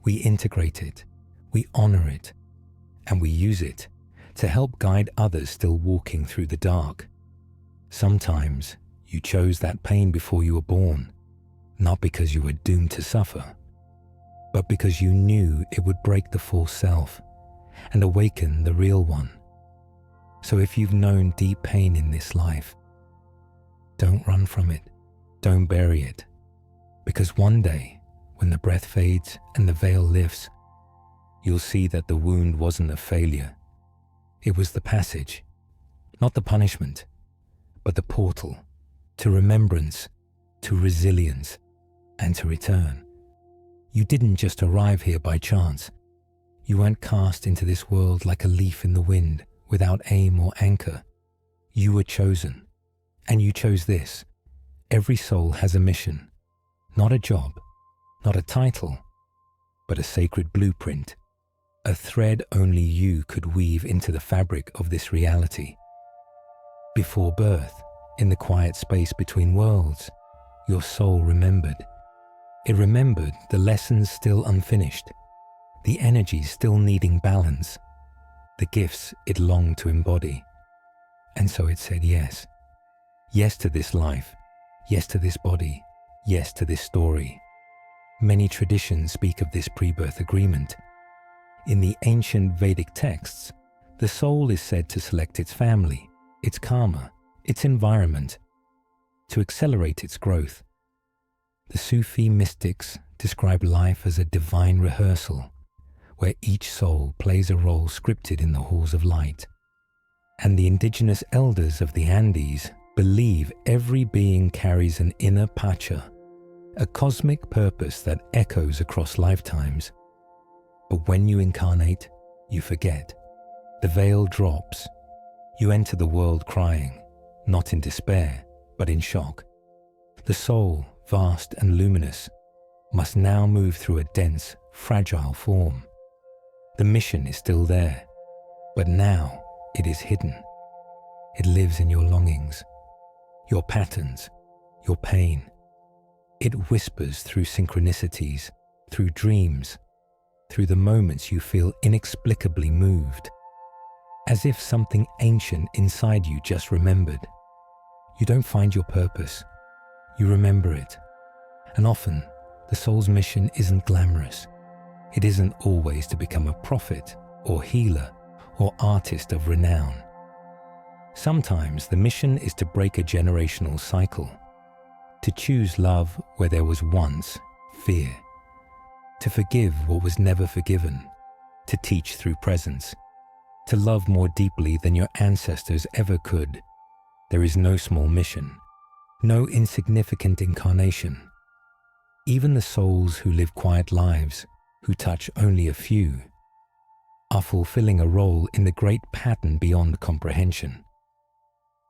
We integrate it, we honor it, and we use it to help guide others still walking through the dark. Sometimes you chose that pain before you were born, not because you were doomed to suffer, but because you knew it would break the false self and awaken the real one. So if you've known deep pain in this life, don't run from it, don't bury it, because one day, when the breath fades and the veil lifts, you'll see that the wound wasn't a failure. It was the passage, not the punishment, but the portal to remembrance, to resilience, and to return. You didn't just arrive here by chance. You weren't cast into this world like a leaf in the wind, without aim or anchor. You were chosen, and you chose this. Every soul has a mission, not a job, not a title, but a sacred blueprint, a thread only you could weave into the fabric of this reality. Before birth, in the quiet space between worlds, your soul remembered. It remembered the lessons still unfinished, the energies still needing balance, the gifts it longed to embody. And so it said yes. Yes to this life, yes to this body, yes to this story. Many traditions speak of this pre-birth agreement. In the ancient Vedic texts, the soul is said to select its family, its karma, its environment, to accelerate its growth. The Sufi mystics describe life as a divine rehearsal, where each soul plays a role scripted in the halls of light. And the indigenous elders of the Andes believe every being carries an inner pacha, a cosmic purpose that echoes across lifetimes. But when you incarnate, you forget. The veil drops. You enter the world crying, not in despair, but in shock. The soul, vast and luminous, must now move through a dense, fragile form. The mission is still there, but now it is hidden. It lives in your longings, your patterns, your pain. It whispers through synchronicities, through dreams, through the moments you feel inexplicably moved, as if something ancient inside you just remembered. You don't find your purpose, you remember it. And often, the soul's mission isn't glamorous. It isn't always to become a prophet or healer or artist of renown. Sometimes the mission is to break a generational cycle, to choose love where there was once fear, to forgive what was never forgiven, to teach through presence, to love more deeply than your ancestors ever could. There is no small mission, no insignificant incarnation. Even the souls who live quiet lives, who touch only a few, are fulfilling a role in the great pattern beyond comprehension.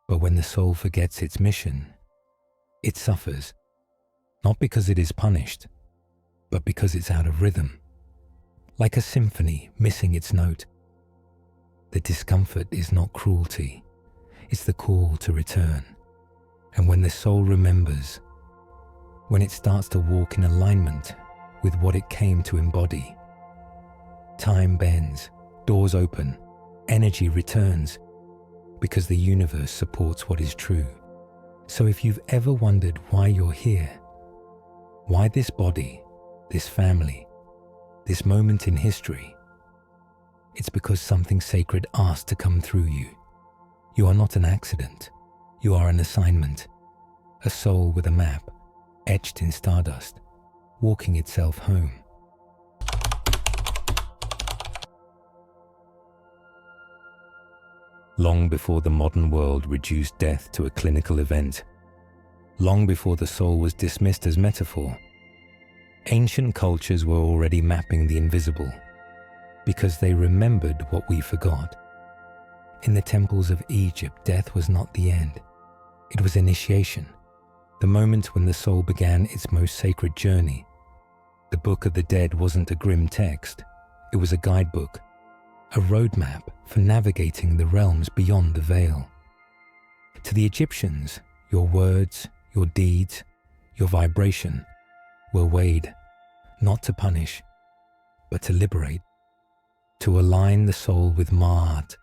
But when the soul forgets its mission, it suffers, not because it is punished, but because it's out of rhythm, like a symphony missing its note. The discomfort is not cruelty, it's the call to return. And when the soul remembers, when it starts to walk in alignment with what it came to embody, time bends, doors open, energy returns, because the universe supports what is true. So if you've ever wondered why you're here, why this body, this family, this moment in history, it's because something sacred asked to come through you. You are not an accident. You are an assignment, a soul with a map, etched in stardust, walking itself home. Long before the modern world reduced death to a clinical event, long before the soul was dismissed as metaphor, ancient cultures were already mapping the invisible, because they remembered what we forgot. In the temples of Egypt, death was not the end. It was initiation, the moment when the soul began its most sacred journey. The Book of the Dead wasn't a grim text. It was a guidebook, a roadmap for navigating the realms beyond the veil. To the Egyptians, your words, your deeds, your vibration were weighed, not to punish, but to liberate, to align the soul with Ma'at,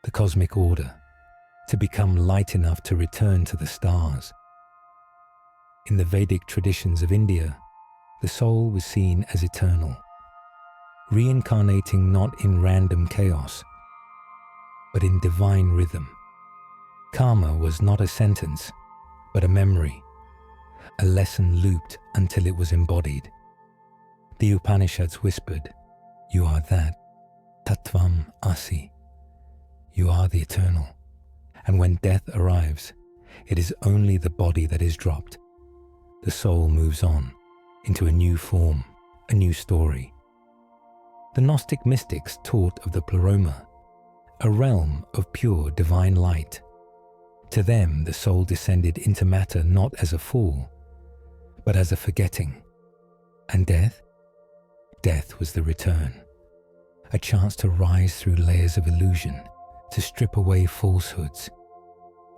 the cosmic order, to become light enough to return to the stars. In the Vedic traditions of India, the soul was seen as eternal, reincarnating not in random chaos, but in divine rhythm. Karma was not a sentence, but a memory, a lesson looped until it was embodied. The Upanishads whispered, "You are that, Tattvam Asi. You are the eternal. And when death arrives, it is only the body that is dropped. The soul moves on into a new form, a new story." The Gnostic mystics taught of the pleroma, a realm of pure divine light. To them, the soul descended into matter not as a fall, but as a forgetting. And death? Death was the return, a chance to rise through layers of illusion, to strip away falsehoods,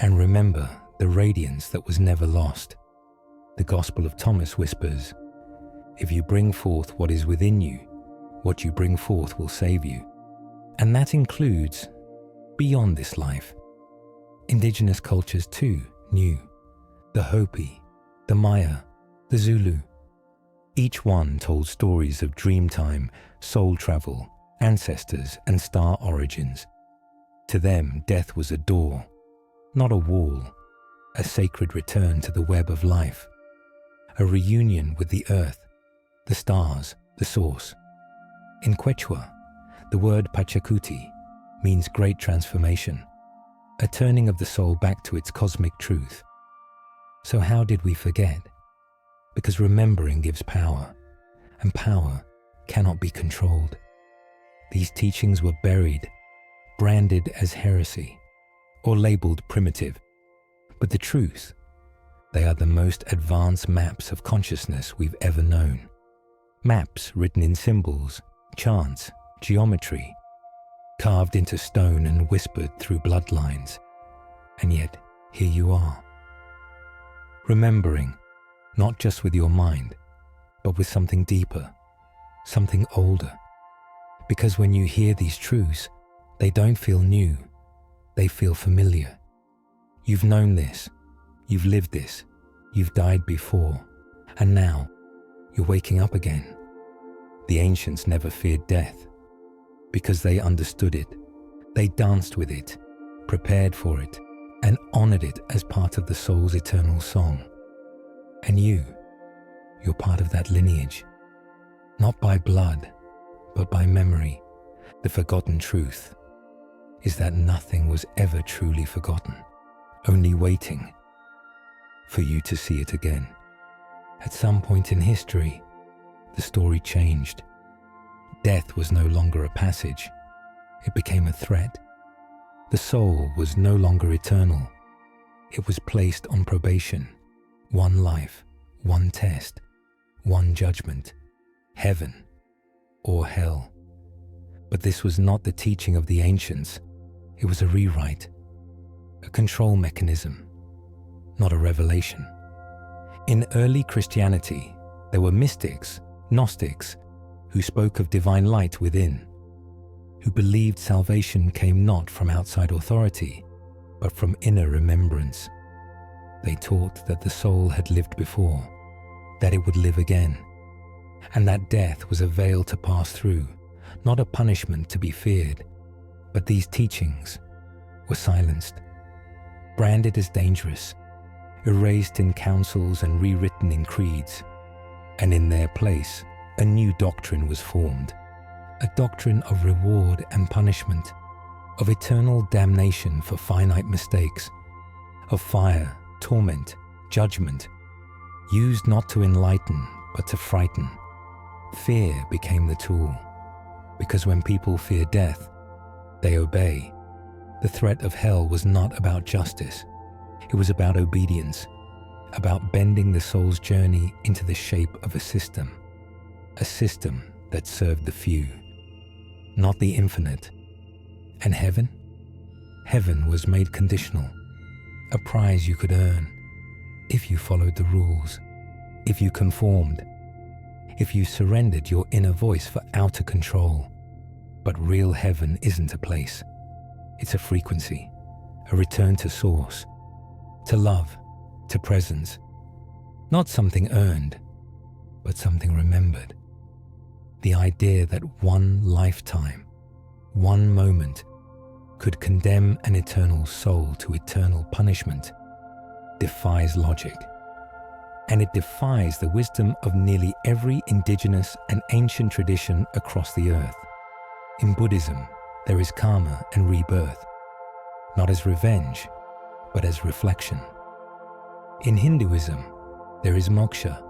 and remember the radiance that was never lost. The Gospel of Thomas whispers, "If you bring forth what is within you, what you bring forth will save you." And that includes beyond this life. Indigenous cultures too knew. The Hopi, the Maya, the Zulu. Each one told stories of dreamtime, soul travel, ancestors, and star origins. To them, death was a door, not a wall, a sacred return to the web of life, a reunion with the earth, the stars, the source. In Quechua, the word Pachacuti means great transformation, a turning of the soul back to its cosmic truth. So how did we forget? Because remembering gives power, and power cannot be controlled. These teachings were buried, branded as heresy, or labeled primitive. But the truth, they are the most advanced maps of consciousness we've ever known. Maps written in symbols, chants, geometry, carved into stone and whispered through bloodlines. And yet, here you are. Remembering, not just with your mind, but with something deeper, something older. Because when you hear these truths, they don't feel new, they feel familiar. You've known this, you've lived this, you've died before, and now you're waking up again. The ancients never feared death, because they understood it. They danced with it, prepared for it, and honored it as part of the soul's eternal song. And you're part of that lineage, not by blood, but by memory. The forgotten truth is that nothing was ever truly forgotten, only waiting for you to see it again. At some point in history, the story changed. Death was no longer a passage, it became a threat. The soul was no longer eternal, it was placed on probation. One life, one test, one judgment, heaven or hell. But this was not the teaching of the ancients, it was a rewrite, a control mechanism, not a revelation. In early Christianity, there were mystics, Gnostics, who spoke of divine light within, who believed salvation came not from outside authority, but from inner remembrance. They taught that the soul had lived before, that it would live again, and that death was a veil to pass through, not a punishment to be feared. But these teachings were silenced, branded as dangerous, erased in councils and rewritten in creeds. And in their place, a new doctrine was formed, a doctrine of reward and punishment, of eternal damnation for finite mistakes, of fire, torment, judgment, used not to enlighten, but to frighten. Fear became the tool, because when people fear death, they obey. The threat of hell was not about justice. It was about obedience, about bending the soul's journey into the shape of a system that served the few, not the infinite. And heaven? Heaven was made conditional, a prize you could earn if you followed the rules, if you conformed, if you surrendered your inner voice for outer control. But real heaven isn't a place. It's a frequency, a return to source, to love, to presence. Not something earned, but something remembered. The idea that one lifetime, one moment, could condemn an eternal soul to eternal punishment defies logic. And it defies the wisdom of nearly every indigenous and ancient tradition across the earth. In Buddhism, there is karma and rebirth, not as revenge, but as reflection. In Hinduism, there is moksha,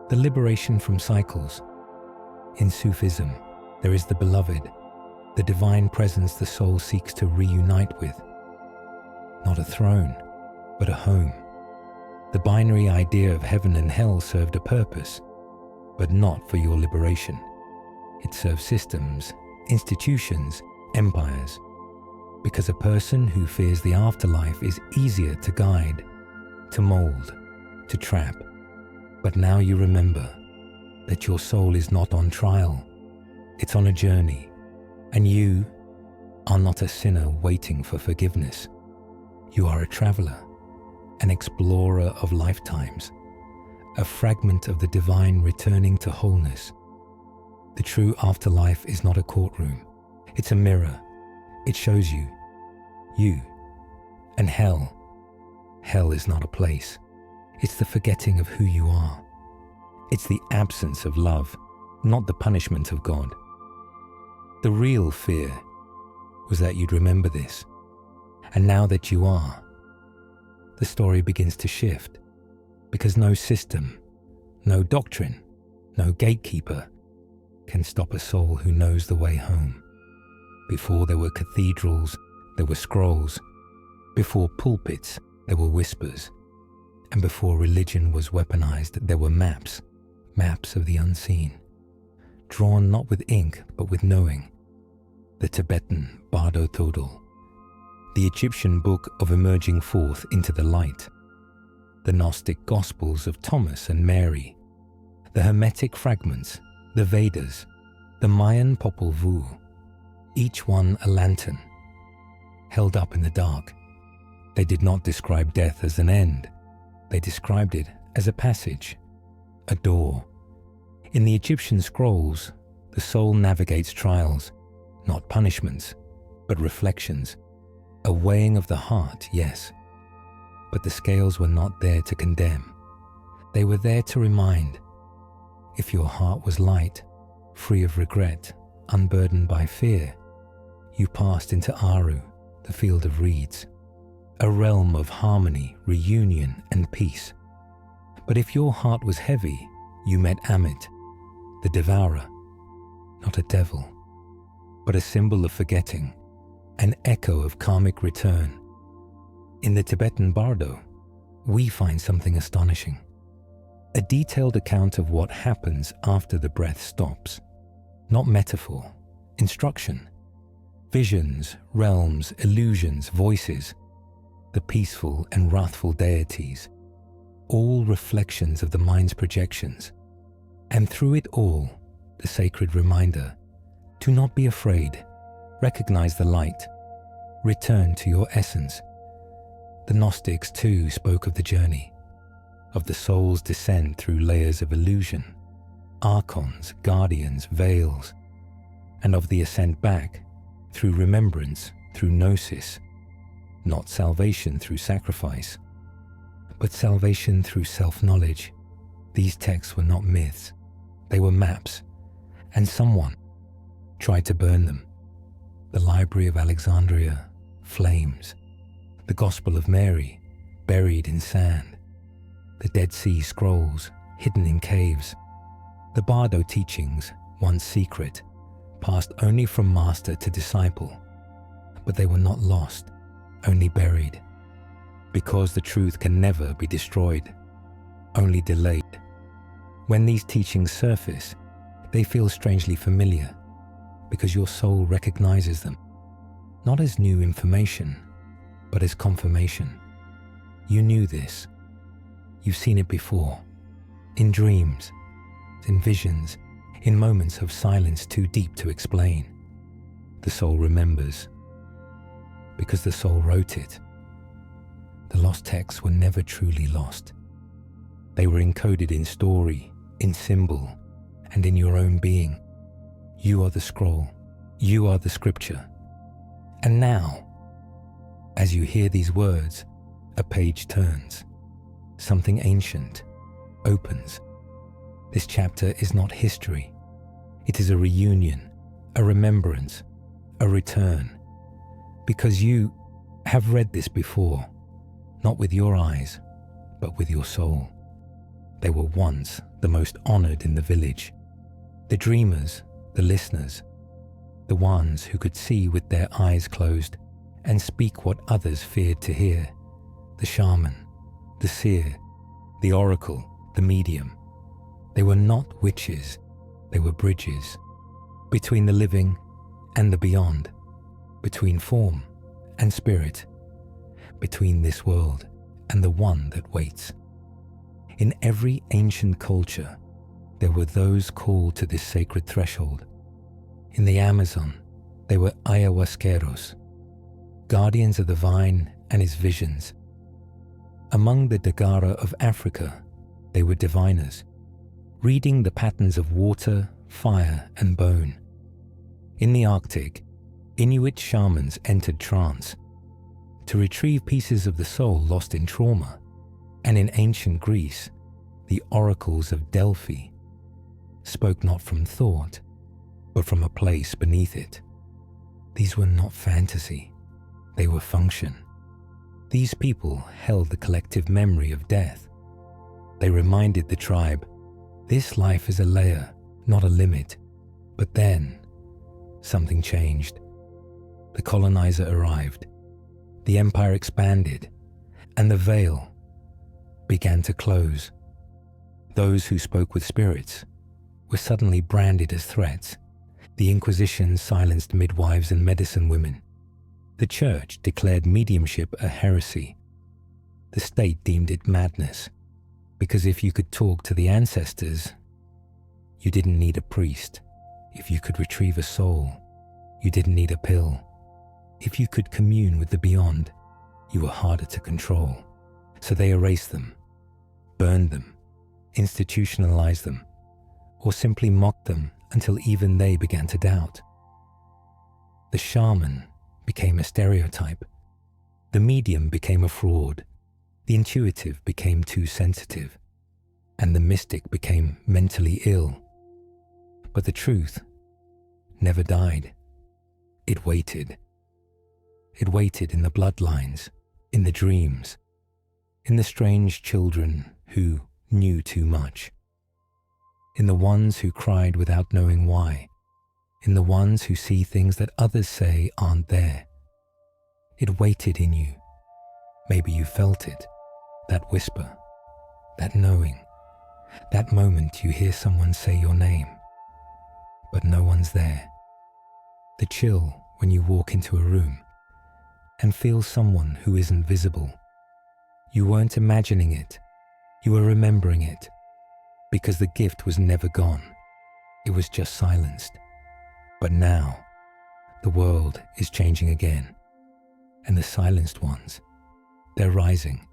the liberation from cycles. In Sufism, there is the beloved, the divine presence the soul seeks to reunite with. Not a throne, but a home. The binary idea of heaven and hell served a purpose, but not for your liberation. It served systems, institutions, empires, because a person who fears the afterlife is easier to guide, to mold, to trap. But now you remember that your soul is not on trial, it's on a journey, and you are not a sinner waiting for forgiveness. You are a traveler, an explorer of lifetimes, a fragment of the divine returning to wholeness. The true afterlife is not a courtroom, it's a mirror. It shows you. And hell is not a place. It's the forgetting of who you are. It's the absence of love, not the punishment of God. The real fear was that you'd remember this. And now that you are, the story begins to shift, because no system, no doctrine, no gatekeeper can stop a soul who knows the way home. Before there were cathedrals, there were scrolls. Before pulpits, there were whispers. And before religion was weaponized, there were maps of the unseen, drawn not with ink but with knowing. The Tibetan Bardo, the Egyptian book of emerging forth into the light, the Gnostic Gospels of Thomas and Mary, the Hermetic fragments, the Vedas, the Mayan Popol Vuh, each one a lantern, held up in the dark. They did not describe death as an end. They described it as a passage, a door. In the Egyptian scrolls, the soul navigates trials, not punishments, but reflections. A weighing of the heart, yes. But the scales were not there to condemn. They were there to remind. If your heart was light, free of regret, unburdened by fear, you passed into Aru, the field of reeds, a realm of harmony, reunion, and peace. But if your heart was heavy, you met Amit, the devourer, not a devil, but a symbol of forgetting, an echo of karmic return. In the Tibetan Bardo, we find something astonishing. A detailed account of what happens after the breath stops. Not metaphor, instruction. Visions, realms, illusions, voices, the peaceful and wrathful deities, all reflections of the mind's projections. And through it all, the sacred reminder, do not be afraid, recognize the light, return to your essence. The Gnostics too spoke of the journey, of the soul's descent through layers of illusion, archons, guardians, veils, and of the ascent back through remembrance, through gnosis, not salvation through sacrifice, but salvation through self-knowledge. These texts were not myths, they were maps, and someone tried to burn them. The Library of Alexandria, flames. The Gospel of Mary, buried in sand. The Dead Sea Scrolls, hidden in caves. The Bardo teachings, once secret, passed only from master to disciple. But they were not lost, only buried. Because the truth can never be destroyed, only delayed. When these teachings surface, they feel strangely familiar because your soul recognizes them, not as new information, but as confirmation. You knew this. You've seen it before, in dreams, in visions, in moments of silence too deep to explain. The soul remembers, because the soul wrote it. The lost texts were never truly lost. They were encoded in story, in symbol, and in your own being. You are the scroll. You are the scripture. And now, as you hear these words, a page turns. Something ancient opens. This chapter is not history. It is a reunion, a remembrance, a return. Because you have read this before, not with your eyes, but with your soul. They were once the most honored in the village. The dreamers, the listeners, the ones who could see with their eyes closed and speak what others feared to hear. The shaman, the seer, the oracle, the medium. They were not witches, they were bridges between the living and the beyond, between form and spirit, between this world and the one that waits. In every ancient culture, there were those called to this sacred threshold. In the Amazon, they were ayahuasqueros, guardians of the vine and its visions. Among the Dagara of Africa, they were diviners, reading the patterns of water, fire, and bone. In the Arctic, Inuit shamans entered trance to retrieve pieces of the soul lost in trauma. And in ancient Greece, the oracles of Delphi spoke not from thought, but from a place beneath it. These were not fantasy, they were function. These people held the collective memory of death. They reminded the tribe, this life is a layer, not a limit. But then, something changed. The colonizer arrived, the empire expanded, and the veil began to close. Those who spoke with spirits were suddenly branded as threats. The Inquisition silenced midwives and medicine women. The church declared mediumship a heresy. The state deemed it madness, because if you could talk to the ancestors, you didn't need a priest. If you could retrieve a soul, you didn't need a pill. If you could commune with the beyond, you were harder to control. So they erased them, burned them, institutionalized them, or simply mocked them until even they began to doubt. The shaman became a stereotype. The medium became a fraud. The intuitive became too sensitive. And the mystic became mentally ill. But the truth never died. It waited. It waited in the bloodlines, in the dreams, in the strange children who knew too much, in the ones who cried without knowing why, in the ones who see things that others say aren't there. It waited in you. Maybe you felt it, that whisper, that knowing, that moment you hear someone say your name, but no one's there. The chill when you walk into a room and feel someone who isn't visible. You weren't imagining it, you were remembering it, because the gift was never gone. It was just silenced. But now, the world is changing again, and the silenced ones, they're rising,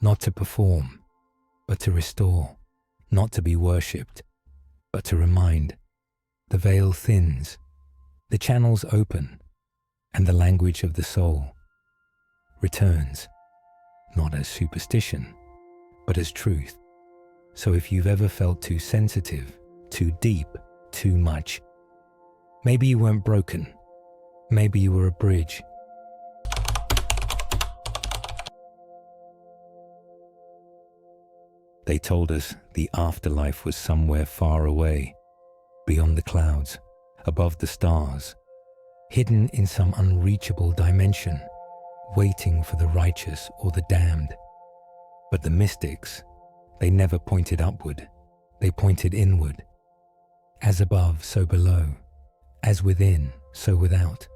not to perform, but to restore, not to be worshipped, but to remind. The veil thins, the channels open, and the language of the soul returns, not as superstition, but as truth. So if you've ever felt too sensitive, too deep, too much, maybe you weren't broken, maybe you were a bridge. They told us the afterlife was somewhere far away, beyond the clouds, above the stars. hidden in some unreachable dimension, waiting for the righteous or the damned. But the mystics, they never pointed upward, they pointed inward. As above, so below. As within, so without.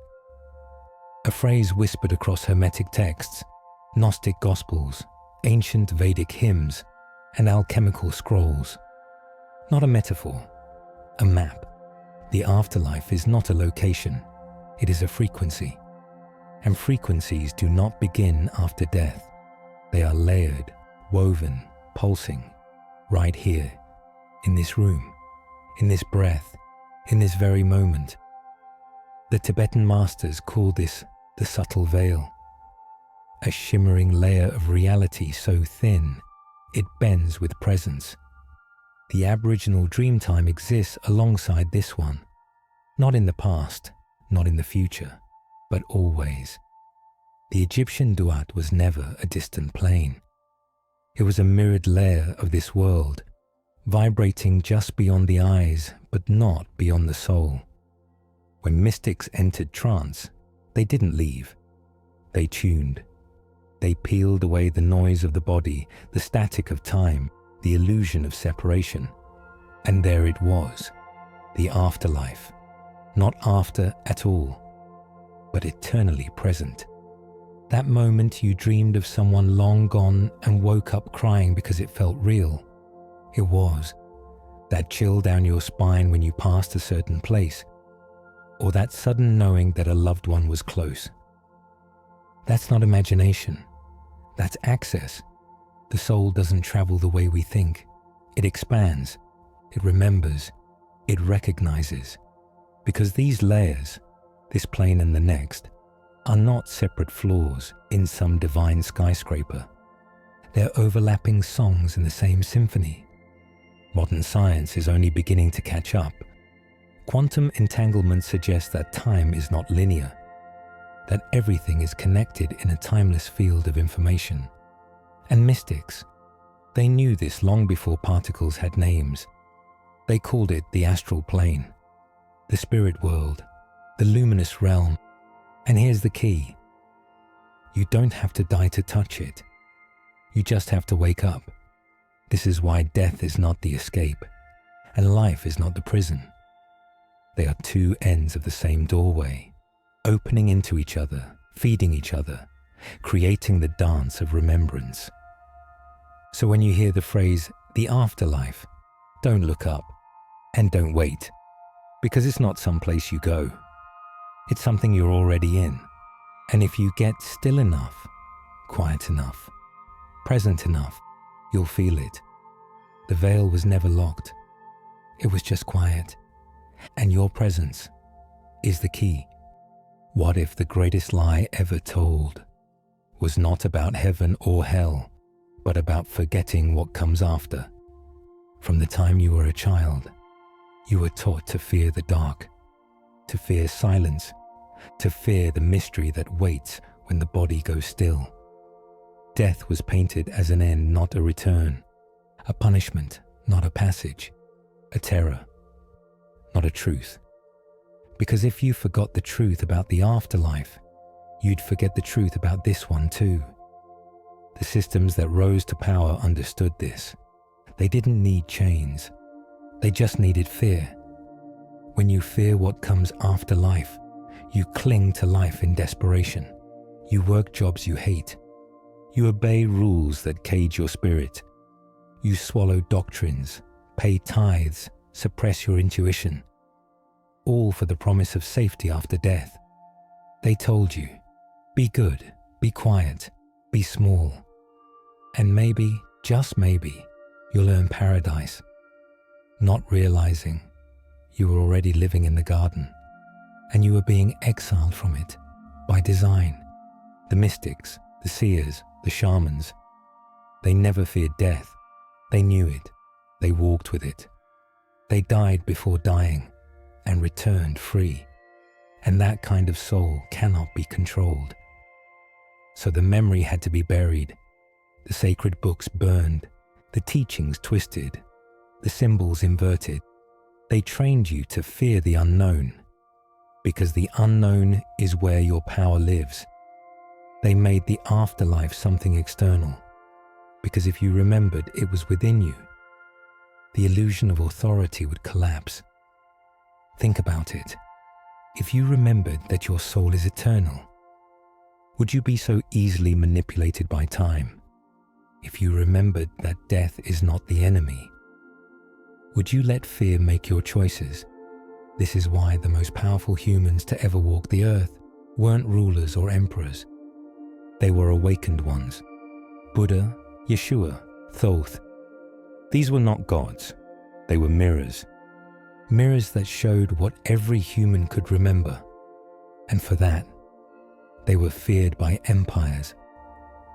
A phrase whispered across Hermetic texts, Gnostic Gospels, ancient Vedic hymns, and alchemical scrolls. Not a metaphor, a map. The afterlife is not a location, it is a frequency. And frequencies do not begin after death. They are layered, woven, pulsing, right here, in this room, in this breath, in this very moment. The Tibetan masters call this the subtle veil, a shimmering layer of reality so thin it bends with presence. The Aboriginal dreamtime exists alongside this one, not in the past, not in the future, but always. The Egyptian Duat was never a distant plane. It was a mirrored layer of this world, vibrating just beyond the eyes, but not beyond the soul. When mystics entered trance, they didn't leave. They tuned. They peeled away the noise of the body, the static of time, the illusion of separation. And there it was, the afterlife. Not after at all, but eternally present. That moment you dreamed of someone long gone and woke up crying because it felt real. It was. That chill down your spine when you passed a certain place, or that sudden knowing that a loved one was close. That's not imagination. That's access. The soul doesn't travel the way we think. It expands. It remembers. It recognizes. Because these layers, this plane and the next, are not separate floors in some divine skyscraper. They're overlapping songs in the same symphony. Modern science is only beginning to catch up. Quantum entanglement suggests that time is not linear, that everything is connected in a timeless field of information. And mystics, they knew this long before particles had names. They called it the astral plane, the spirit world, the luminous realm. And here's the key. You don't have to die to touch it. You just have to wake up. This is why death is not the escape, and life is not the prison. They are two ends of the same doorway, opening into each other, feeding each other, creating the dance of remembrance. So when you hear the phrase, the afterlife, don't look up and don't wait, because it's not some place you go. It's something you're already in. And if you get still enough, quiet enough, present enough, you'll feel it. The veil was never locked. It was just quiet. And your presence is the key. What if the greatest lie ever told was not about heaven or hell, but about forgetting what comes after? From the time you were a child, you were taught to fear the dark, to fear silence, to fear the mystery that waits when the body goes still. Death was painted as an end, not a return, a punishment, not a passage, a terror, not a truth. Because if you forgot the truth about the afterlife, you'd forget the truth about this one too. The systems that rose to power understood this. They didn't need chains. They just needed fear. When you fear what comes after life, you cling to life in desperation. You work jobs you hate. You obey rules that cage your spirit. You swallow doctrines, pay tithes, suppress your intuition, all for the promise of safety after death. They told you, be good, be quiet, be small, and maybe, just maybe, you'll earn paradise, not realizing you were already living in the garden, and you were being exiled from it by design. The mystics, the seers, the shamans, they never feared death. They knew it. They walked with it. They died before dying and returned free. And that kind of soul cannot be controlled. So the memory had to be buried, the sacred books burned, the teachings twisted, the symbols inverted. They trained you to fear the unknown. because the unknown is where your power lives. They made the afterlife something external, because if you remembered it was within you, the illusion of authority would collapse. Think about it. If you remembered that your soul is eternal, would you be so easily manipulated by time? If you remembered that death is not the enemy, would you let fear make your choices? This is why the most powerful humans to ever walk the earth weren't rulers or emperors. They were awakened ones. Buddha, Yeshua, Thoth. These were not gods. They were mirrors. Mirrors that showed what every human could remember. And for that, they were feared by empires.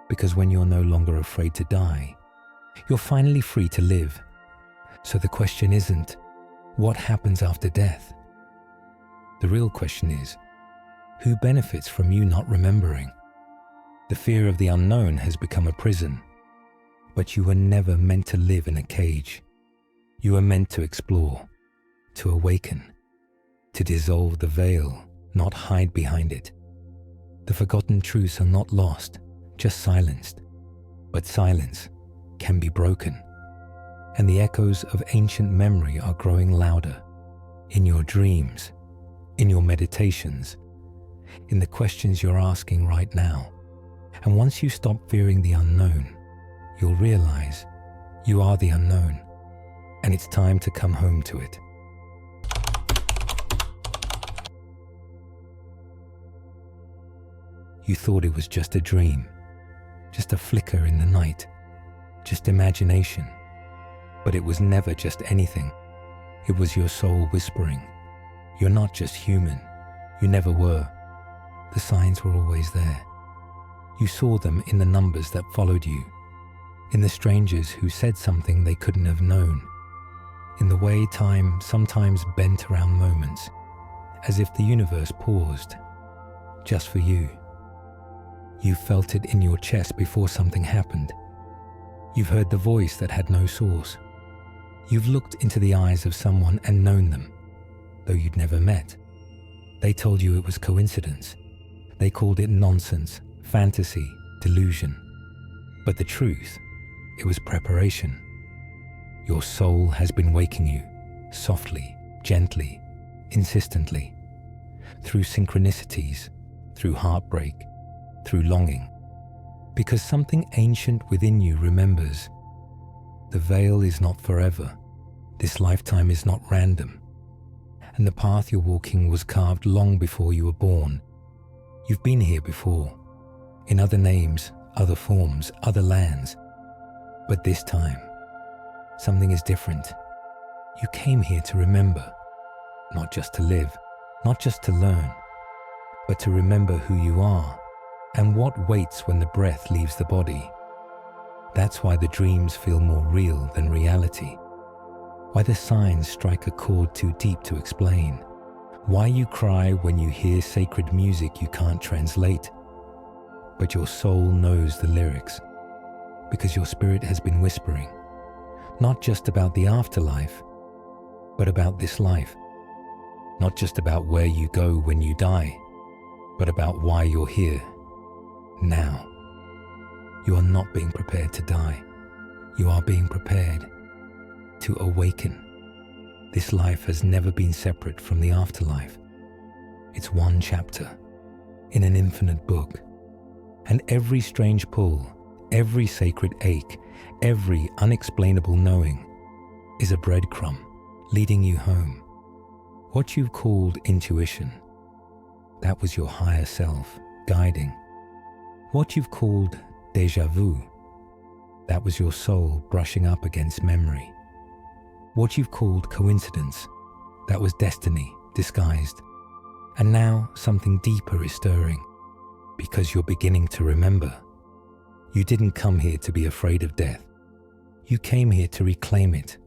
Because when you're no longer afraid to die, you're finally free to live. So the question isn't, what happens after death? The real question is, who benefits from you not remembering? The fear of the unknown has become a prison. But you were never meant to live in a cage. You were meant to explore, to awaken, to dissolve the veil, not hide behind it. The forgotten truths are not lost, just silenced. But silence can be broken. And the echoes of ancient memory are growing louder in your dreams, in your meditations, in the questions you're asking right now. And once you stop fearing the unknown, you'll realize you are the unknown, and it's time to come home to it. You thought it was just a dream, just a flicker in the night, just imagination. But it was never just anything. It was your soul whispering, "You're not just human. You never were." The signs were always there. You saw them in the numbers that followed you, in the strangers who said something they couldn't have known, in the way time sometimes bent around moments, as if the universe paused, just for you. You felt it in your chest before something happened. You've heard the voice that had no source. You've looked into the eyes of someone and known them, though you'd never met. They told you it was coincidence. They called it nonsense, fantasy, delusion. But the truth, it was preparation. Your soul has been waking you, softly, gently, insistently, through synchronicities, through heartbreak, through longing. Because something ancient within you remembers. The veil is not forever. This lifetime is not random. And the path you're walking was carved long before you were born. You've been here before, in other names, other forms, other lands. But this time, something is different. You came here to remember, not just to live, not just to learn, but to remember who you are and what waits when the breath leaves the body. That's why the dreams feel more real than reality. Why the signs strike a chord too deep to explain. Why you cry when you hear sacred music you can't translate. But your soul knows the lyrics, because your spirit has been whispering, not just about the afterlife, but about this life. Not just about where you go when you die, but about why you're here, now. You are not being prepared to die. You are being prepared to awaken. This life has never been separate from the afterlife. It's one chapter in an infinite book. And every strange pull, every sacred ache, every unexplainable knowing is a breadcrumb leading you home. What you've called intuition, that was your higher self guiding. What you've called déjà vu, that was your soul brushing up against memory. What you've called coincidence, that was destiny disguised. And now something deeper is stirring, because you're beginning to remember. You didn't come here to be afraid of death. You came here to reclaim it,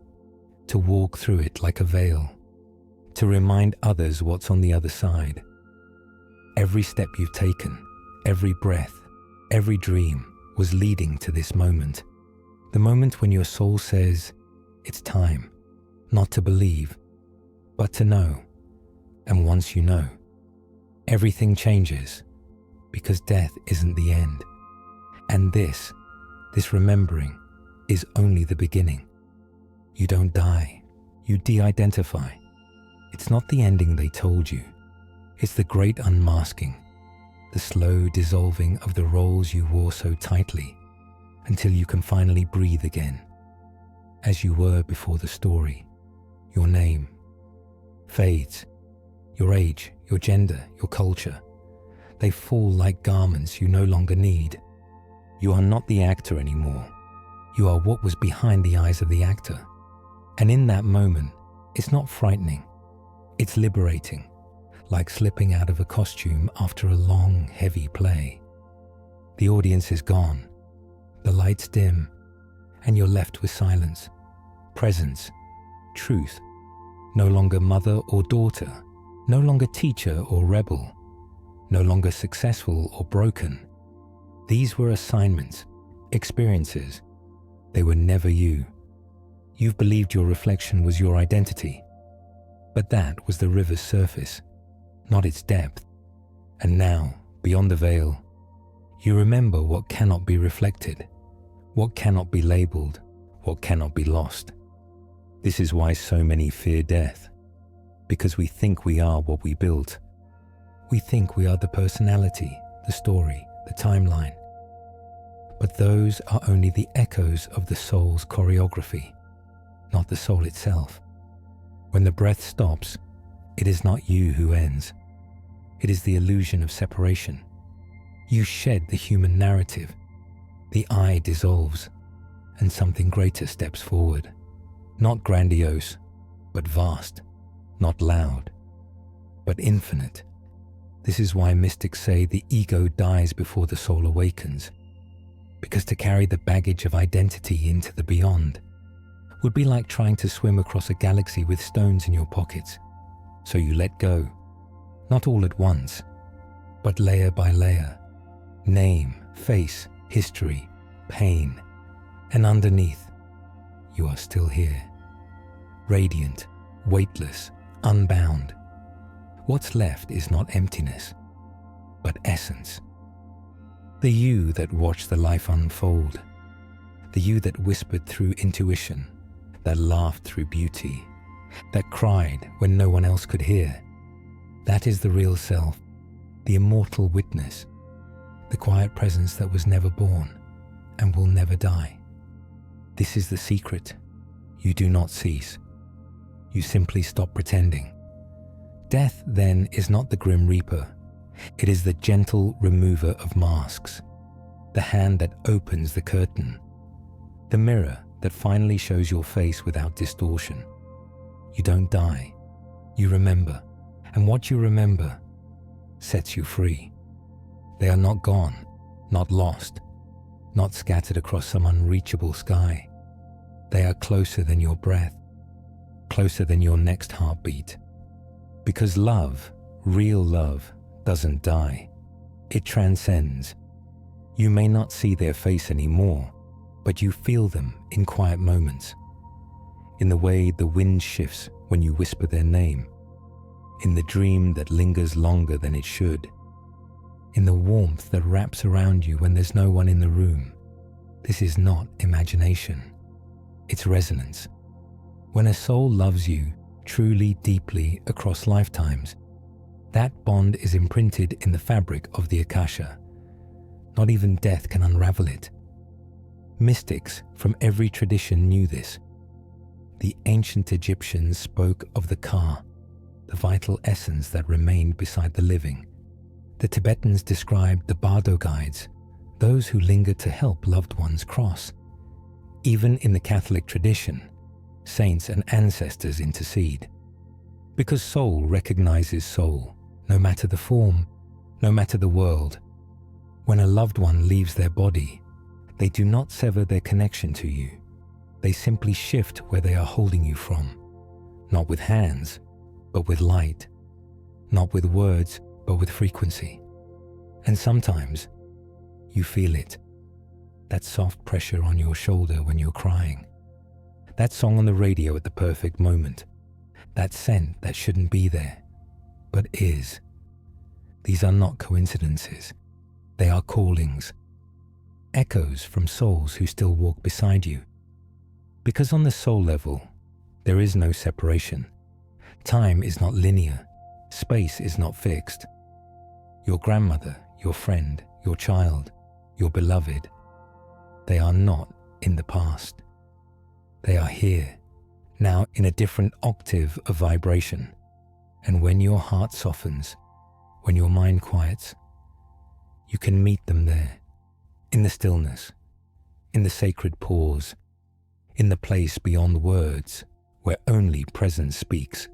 to walk through it like a veil, to remind others what's on the other side. Every step you've taken, every breath, every dream was leading to this moment. The moment when your soul says, it's time, not to believe, but to know. And once you know, Everything changes because death isn't the end. And this remembering is only the beginning. You don't die, you de-identify. It's not the ending they told you. It's the great unmasking, the slow dissolving of the roles you wore so tightly until you can finally breathe again, as you were before the story. Your name fades, your age, your gender, your culture. They fall like garments you no longer need. You are not the actor anymore. You are what was behind the eyes of the actor. And in that moment, it's not frightening. It's liberating, like slipping out of a costume after a long, heavy play. The audience is gone, the lights dim, and you're left with silence, presence, truth. No longer mother or daughter, no longer teacher or rebel, no longer successful or broken. These were assignments, experiences. They were never you. You've believed your reflection was your identity, but that was the river's surface, not its depth. And now, beyond the veil, you remember what cannot be reflected, what cannot be labeled, what cannot be lost. This is why so many fear death, because we think we are what we built. We think we are the personality, the story, the timeline. But those are only the echoes of the soul's choreography, not the soul itself. When the breath stops, it is not you who ends. It is the illusion of separation. You shed the human narrative. The I dissolves, and something greater steps forward. Not grandiose, but vast. Not loud, but infinite. This is why mystics say the ego dies before the soul awakens, because to carry the baggage of identity into the beyond would be like trying to swim across a galaxy with stones in your pockets. So you let go, not all at once, but layer by layer. Name, face, history, pain, and underneath, you are still here. Radiant, weightless, unbound. What's left is not emptiness, but essence. The you that watched the life unfold, the you that whispered through intuition, that laughed through beauty, that cried when no one else could hear. That is the real self, the immortal witness, the quiet presence that was never born and will never die. This is the secret. You do not cease. You simply stop pretending. Death, then, is not the grim reaper. It is the gentle remover of masks, the hand that opens the curtain, the mirror that finally shows your face without distortion. You don't die. You remember. And what you remember sets you free. They are not gone, not lost, not scattered across some unreachable sky. They are closer than your breath, closer than your next heartbeat. Because love, real love, doesn't die. It transcends. You may not see their face anymore, but you feel them in quiet moments. In the way the wind shifts when you whisper their name. In the dream that lingers longer than it should. In the warmth that wraps around you when there's no one in the room. This is not imagination. It's resonance. When a soul loves you truly, deeply across lifetimes, that bond is imprinted in the fabric of the Akasha. Not even death can unravel it. Mystics from every tradition knew this. The ancient Egyptians spoke of the Ka, the vital essence that remained beside the living. The Tibetans described the Bardo guides, those who lingered to help loved ones cross. Even in the Catholic tradition, saints and ancestors intercede. Because soul recognizes soul, no matter the form, no matter the world. When a loved one leaves their body, they do not sever their connection to you. They simply shift where they are holding you from, not with hands, but with light, not with words, but with frequency. And sometimes you feel it, that soft pressure on your shoulder when you're crying, that song on the radio at the perfect moment, that scent that shouldn't be there, but is. These are not coincidences. They are callings, echoes from souls who still walk beside you. Because on the soul level, there is no separation. Time is not linear. Space is not fixed. Your grandmother, your friend, your child, your beloved, they are not in the past. They are here, now in a different octave of vibration. And when your heart softens, when your mind quiets, you can meet them there, in the stillness, in the sacred pause, in the place beyond words where only presence speaks.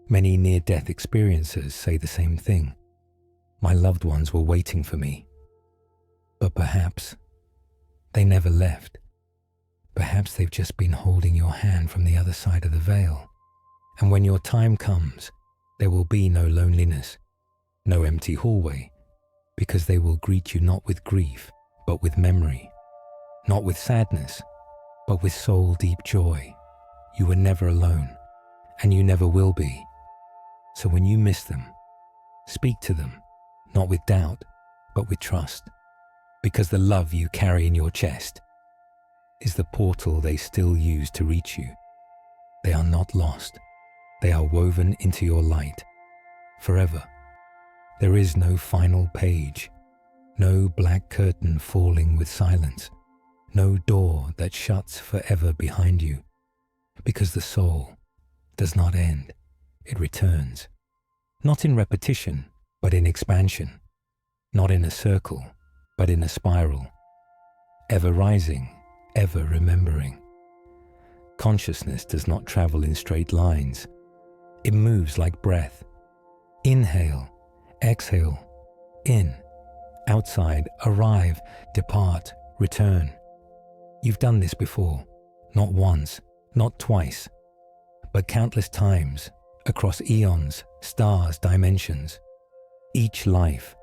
Many near-death experiencers say the same thing. My loved ones were waiting for me. But perhaps they never left. Perhaps they've just been holding your hand from the other side of the veil. And when your time comes, there will be no loneliness, no empty hallway, because they will greet you not with grief, but with memory, not with sadness, but with soul-deep joy. You were never alone, and you never will be. So when you miss them, speak to them, not with doubt, but with trust, because the love you carry in your chest is the portal they still use to reach you. They are not lost. They are woven into your light, forever. There is no final page, no black curtain falling with silence, no door that shuts forever behind you, because the soul does not end, it returns, not in repetition, but in expansion, not in a circle, but in a spiral, ever rising, ever remembering. Consciousness does not travel in straight lines. It moves like breath. Inhale, exhale, in, outside, arrive, depart, return. You've done this before, not once, not twice, but countless times, across eons, stars, dimensions. Each life,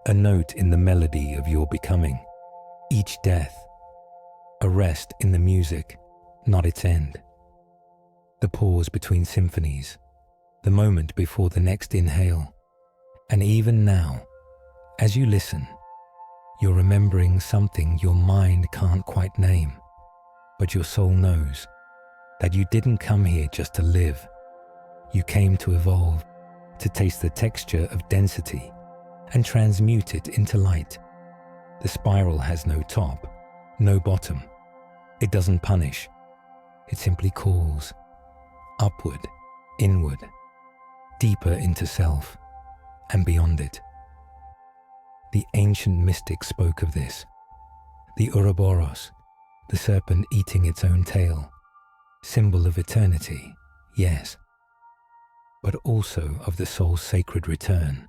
a note in the melody of your becoming. Each death, a rest in the music, not its end. The pause between symphonies, the moment before the next inhale. And even now, as you listen, you're remembering something your mind can't quite name, but your soul knows that you didn't come here just to live. You came to evolve, to taste the texture of density and transmute it into light. The spiral has no top, no bottom. It doesn't punish. It simply calls upward, inward, deeper into self and beyond it. The ancient mystics spoke of this. The Ouroboros, the serpent eating its own tail, symbol of eternity, yes, but also of the soul's sacred return.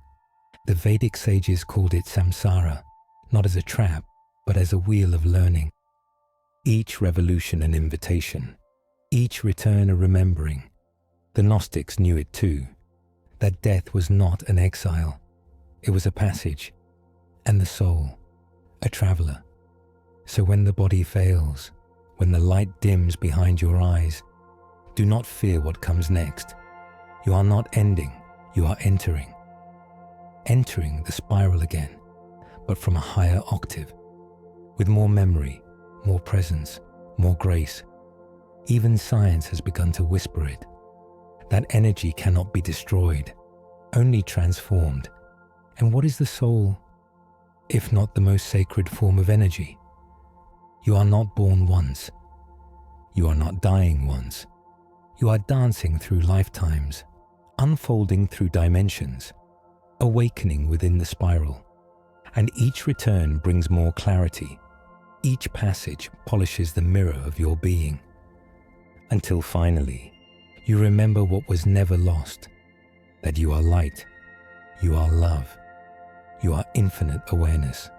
The Vedic sages called it samsara, not as a trap, but as a wheel of learning. Each revolution an invitation, each return a remembering. The Gnostics knew it too, that death was not an exile, it was a passage, and the soul, a traveler. So when the body fails, when the light dims behind your eyes, do not fear what comes next. You are not ending, you are entering. Entering the spiral again, but from a higher octave, with more memory, more presence, more grace. Even science has begun to whisper it. That energy cannot be destroyed, only transformed. And what is the soul, if not the most sacred form of energy? You are not born once. You are not dying once. You are dancing through lifetimes, unfolding through dimensions, awakening within the spiral. And each return brings more clarity. Each passage polishes the mirror of your being, until finally you remember what was never lost, that you are light, you are love, you are infinite awareness,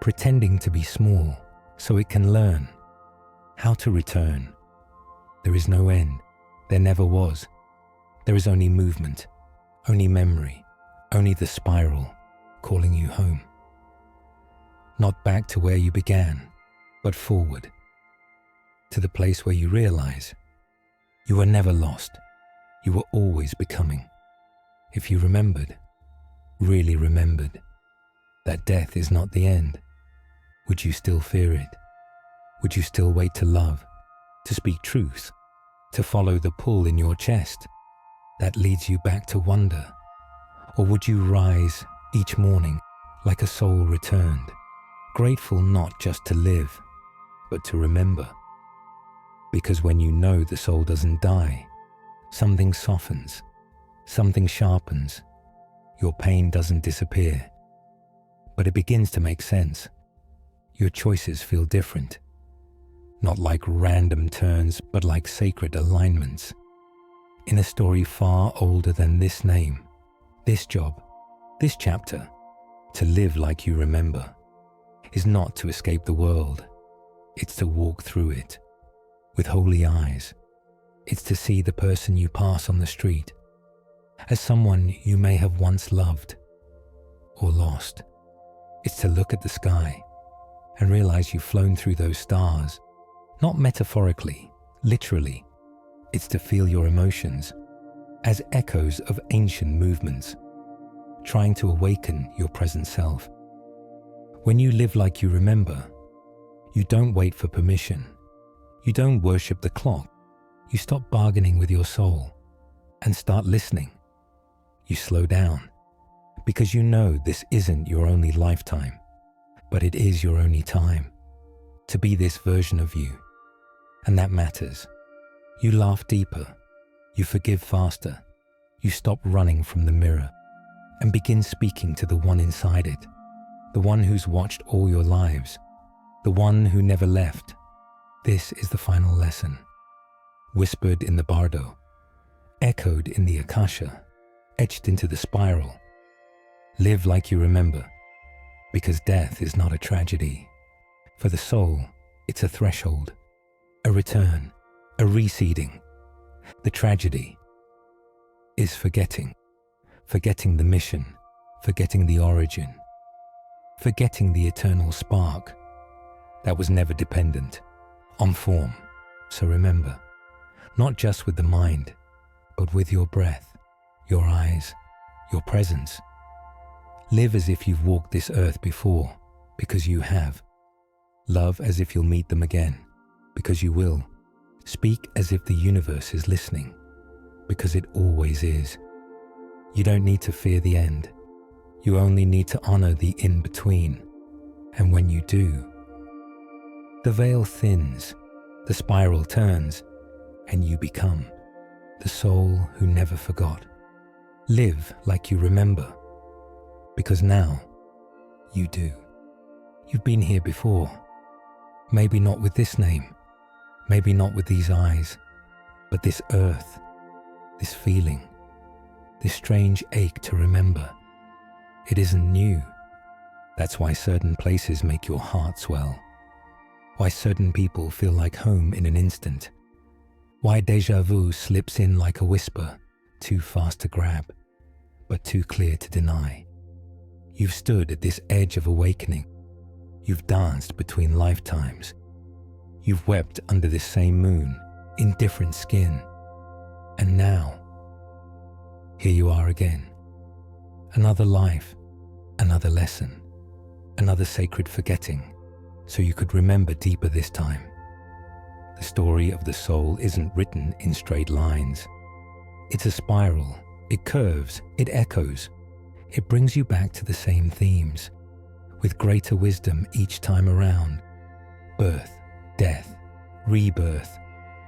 pretending to be small so it can learn how to return. There is no end, there never was. There is only movement, only memory, only the spiral calling you home. Not back to where you began, but forward, to the place where you realize you were never lost, you were always becoming. If you remembered, really remembered, that death is not the end, would you still fear it? Would you still wait to love, to speak truth, to follow the pull in your chest that leads you back to wonder? Or would you rise each morning like a soul returned, grateful not just to live, but to remember? Because when you know the soul doesn't die, something softens, something sharpens. Your pain doesn't disappear, but it begins to make sense. Your choices feel different, not like random turns, but like sacred alignments. In a story far older than this name, this job, this chapter, to live like you remember, is not to escape the world. It's to walk through it with holy eyes. It's to see the person you pass on the street as someone you may have once loved or lost. It's to look at the sky and realize you've flown through those stars, not metaphorically, literally. It's to feel your emotions as echoes of ancient movements, trying to awaken your present self. When you live like you remember, you don't wait for permission. You don't worship the clock. You stop bargaining with your soul and start listening. You slow down because you know this isn't your only lifetime, but it is your only time to be this version of you. And that matters. You laugh deeper. You forgive faster. You stop running from the mirror and begin speaking to the one inside it, the one who's watched all your lives, the one who never left. This is the final lesson, whispered in the Bardo, echoed in the Akashic, etched into the spiral. Live like you remember, because death is not a tragedy. For the soul, it's a threshold, a return, a reseeding. The tragedy is forgetting the mission, forgetting the origin, forgetting the eternal spark that was never dependent on form. So remember, not just with the mind, but with your breath, your eyes, your presence. Live as if you've walked this earth before, because you have. Love as if you'll meet them again, because you will. Speak as if the universe is listening, because it always is. You don't need to fear the end. You only need to honor the in-between. And when you do, the veil thins, the spiral turns, and you become the soul who never forgot. Live like you remember, because now you do. You've been here before, maybe not with this name, maybe not with these eyes, but this earth, this feeling, this strange ache to remember. It isn't new. That's why certain places make your heart swell. Why certain people feel like home in an instant. Why déjà vu slips in like a whisper, too fast to grab, but too clear to deny. You've stood at this edge of awakening. You've danced between lifetimes. You've wept under this same moon, in different skin. And now, here you are again. Another life, another lesson, another sacred forgetting, so you could remember deeper this time. The story of the soul isn't written in straight lines. It's a spiral. It curves, it echoes. It brings you back to the same themes, with greater wisdom each time around. Birth, death, rebirth,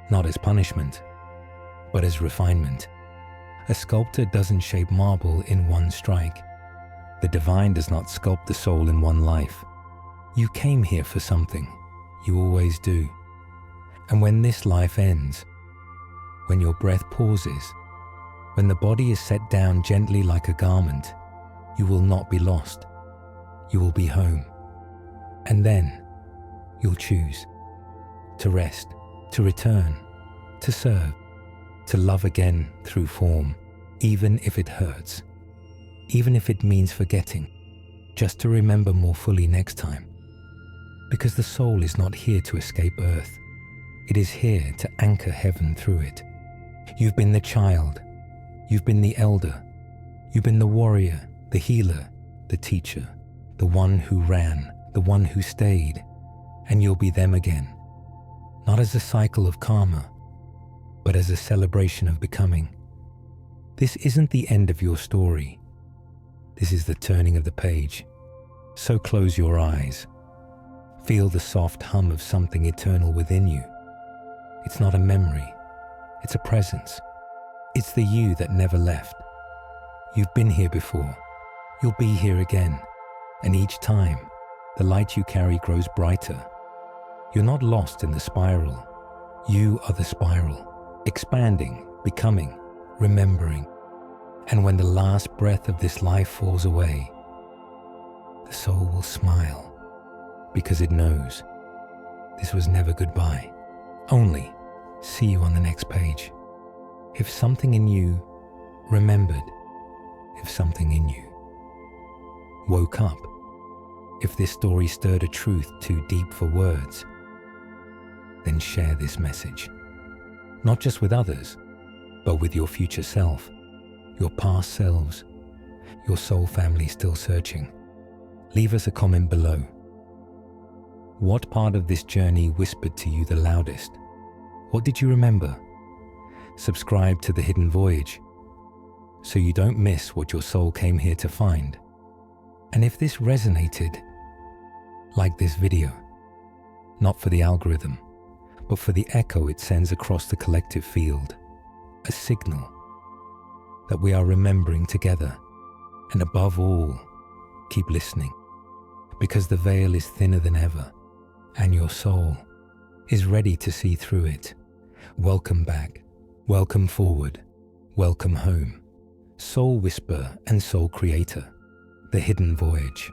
not as punishment, but as refinement. A sculptor doesn't shape marble in one strike. The divine does not sculpt the soul in one life. You came here for something. You always do. And when this life ends, when your breath pauses, when the body is set down gently like a garment, you will not be lost. You will be home. And then you'll choose to rest, to return, to serve, to love again through form, even if it hurts, even if it means forgetting, just to remember more fully next time. Because the soul is not here to escape earth. It is here to anchor heaven through it. You've been the child. You've been the elder. You've been the warrior The healer, the teacher, the one who ran, the one who stayed, and you'll be them again. Not as a cycle of karma, but as a celebration of becoming. This isn't the end of your story. This is the turning of the page. So close your eyes. Feel the soft hum of something eternal within you. It's not a memory. It's a presence. It's the you that never left. You've been here before. You'll be here again. And each time, the light you carry grows brighter. You're not lost in the spiral. You are the spiral, expanding, becoming, remembering. And when the last breath of this life falls away, the soul will smile because it knows this was never goodbye. Only see you on the next page. If something in you remembered, if something in you woke up, if this story stirred a truth too deep for words, then share this message. Not just with others, but with your future self, your past selves, your soul family still searching. Leave us a comment below. What part of this journey whispered to you the loudest? What did you remember? Subscribe to The Hidden Voyage so you don't miss what your soul came here to find. And if this resonated, like this video, not for the algorithm, but for the echo it sends across the collective field, a signal that we are remembering together. And above all, keep listening, because the veil is thinner than ever, and your soul is ready to see through it. Welcome back, welcome forward, welcome home. Soul Whisperer and Soul Creator, The Hidden Voyage.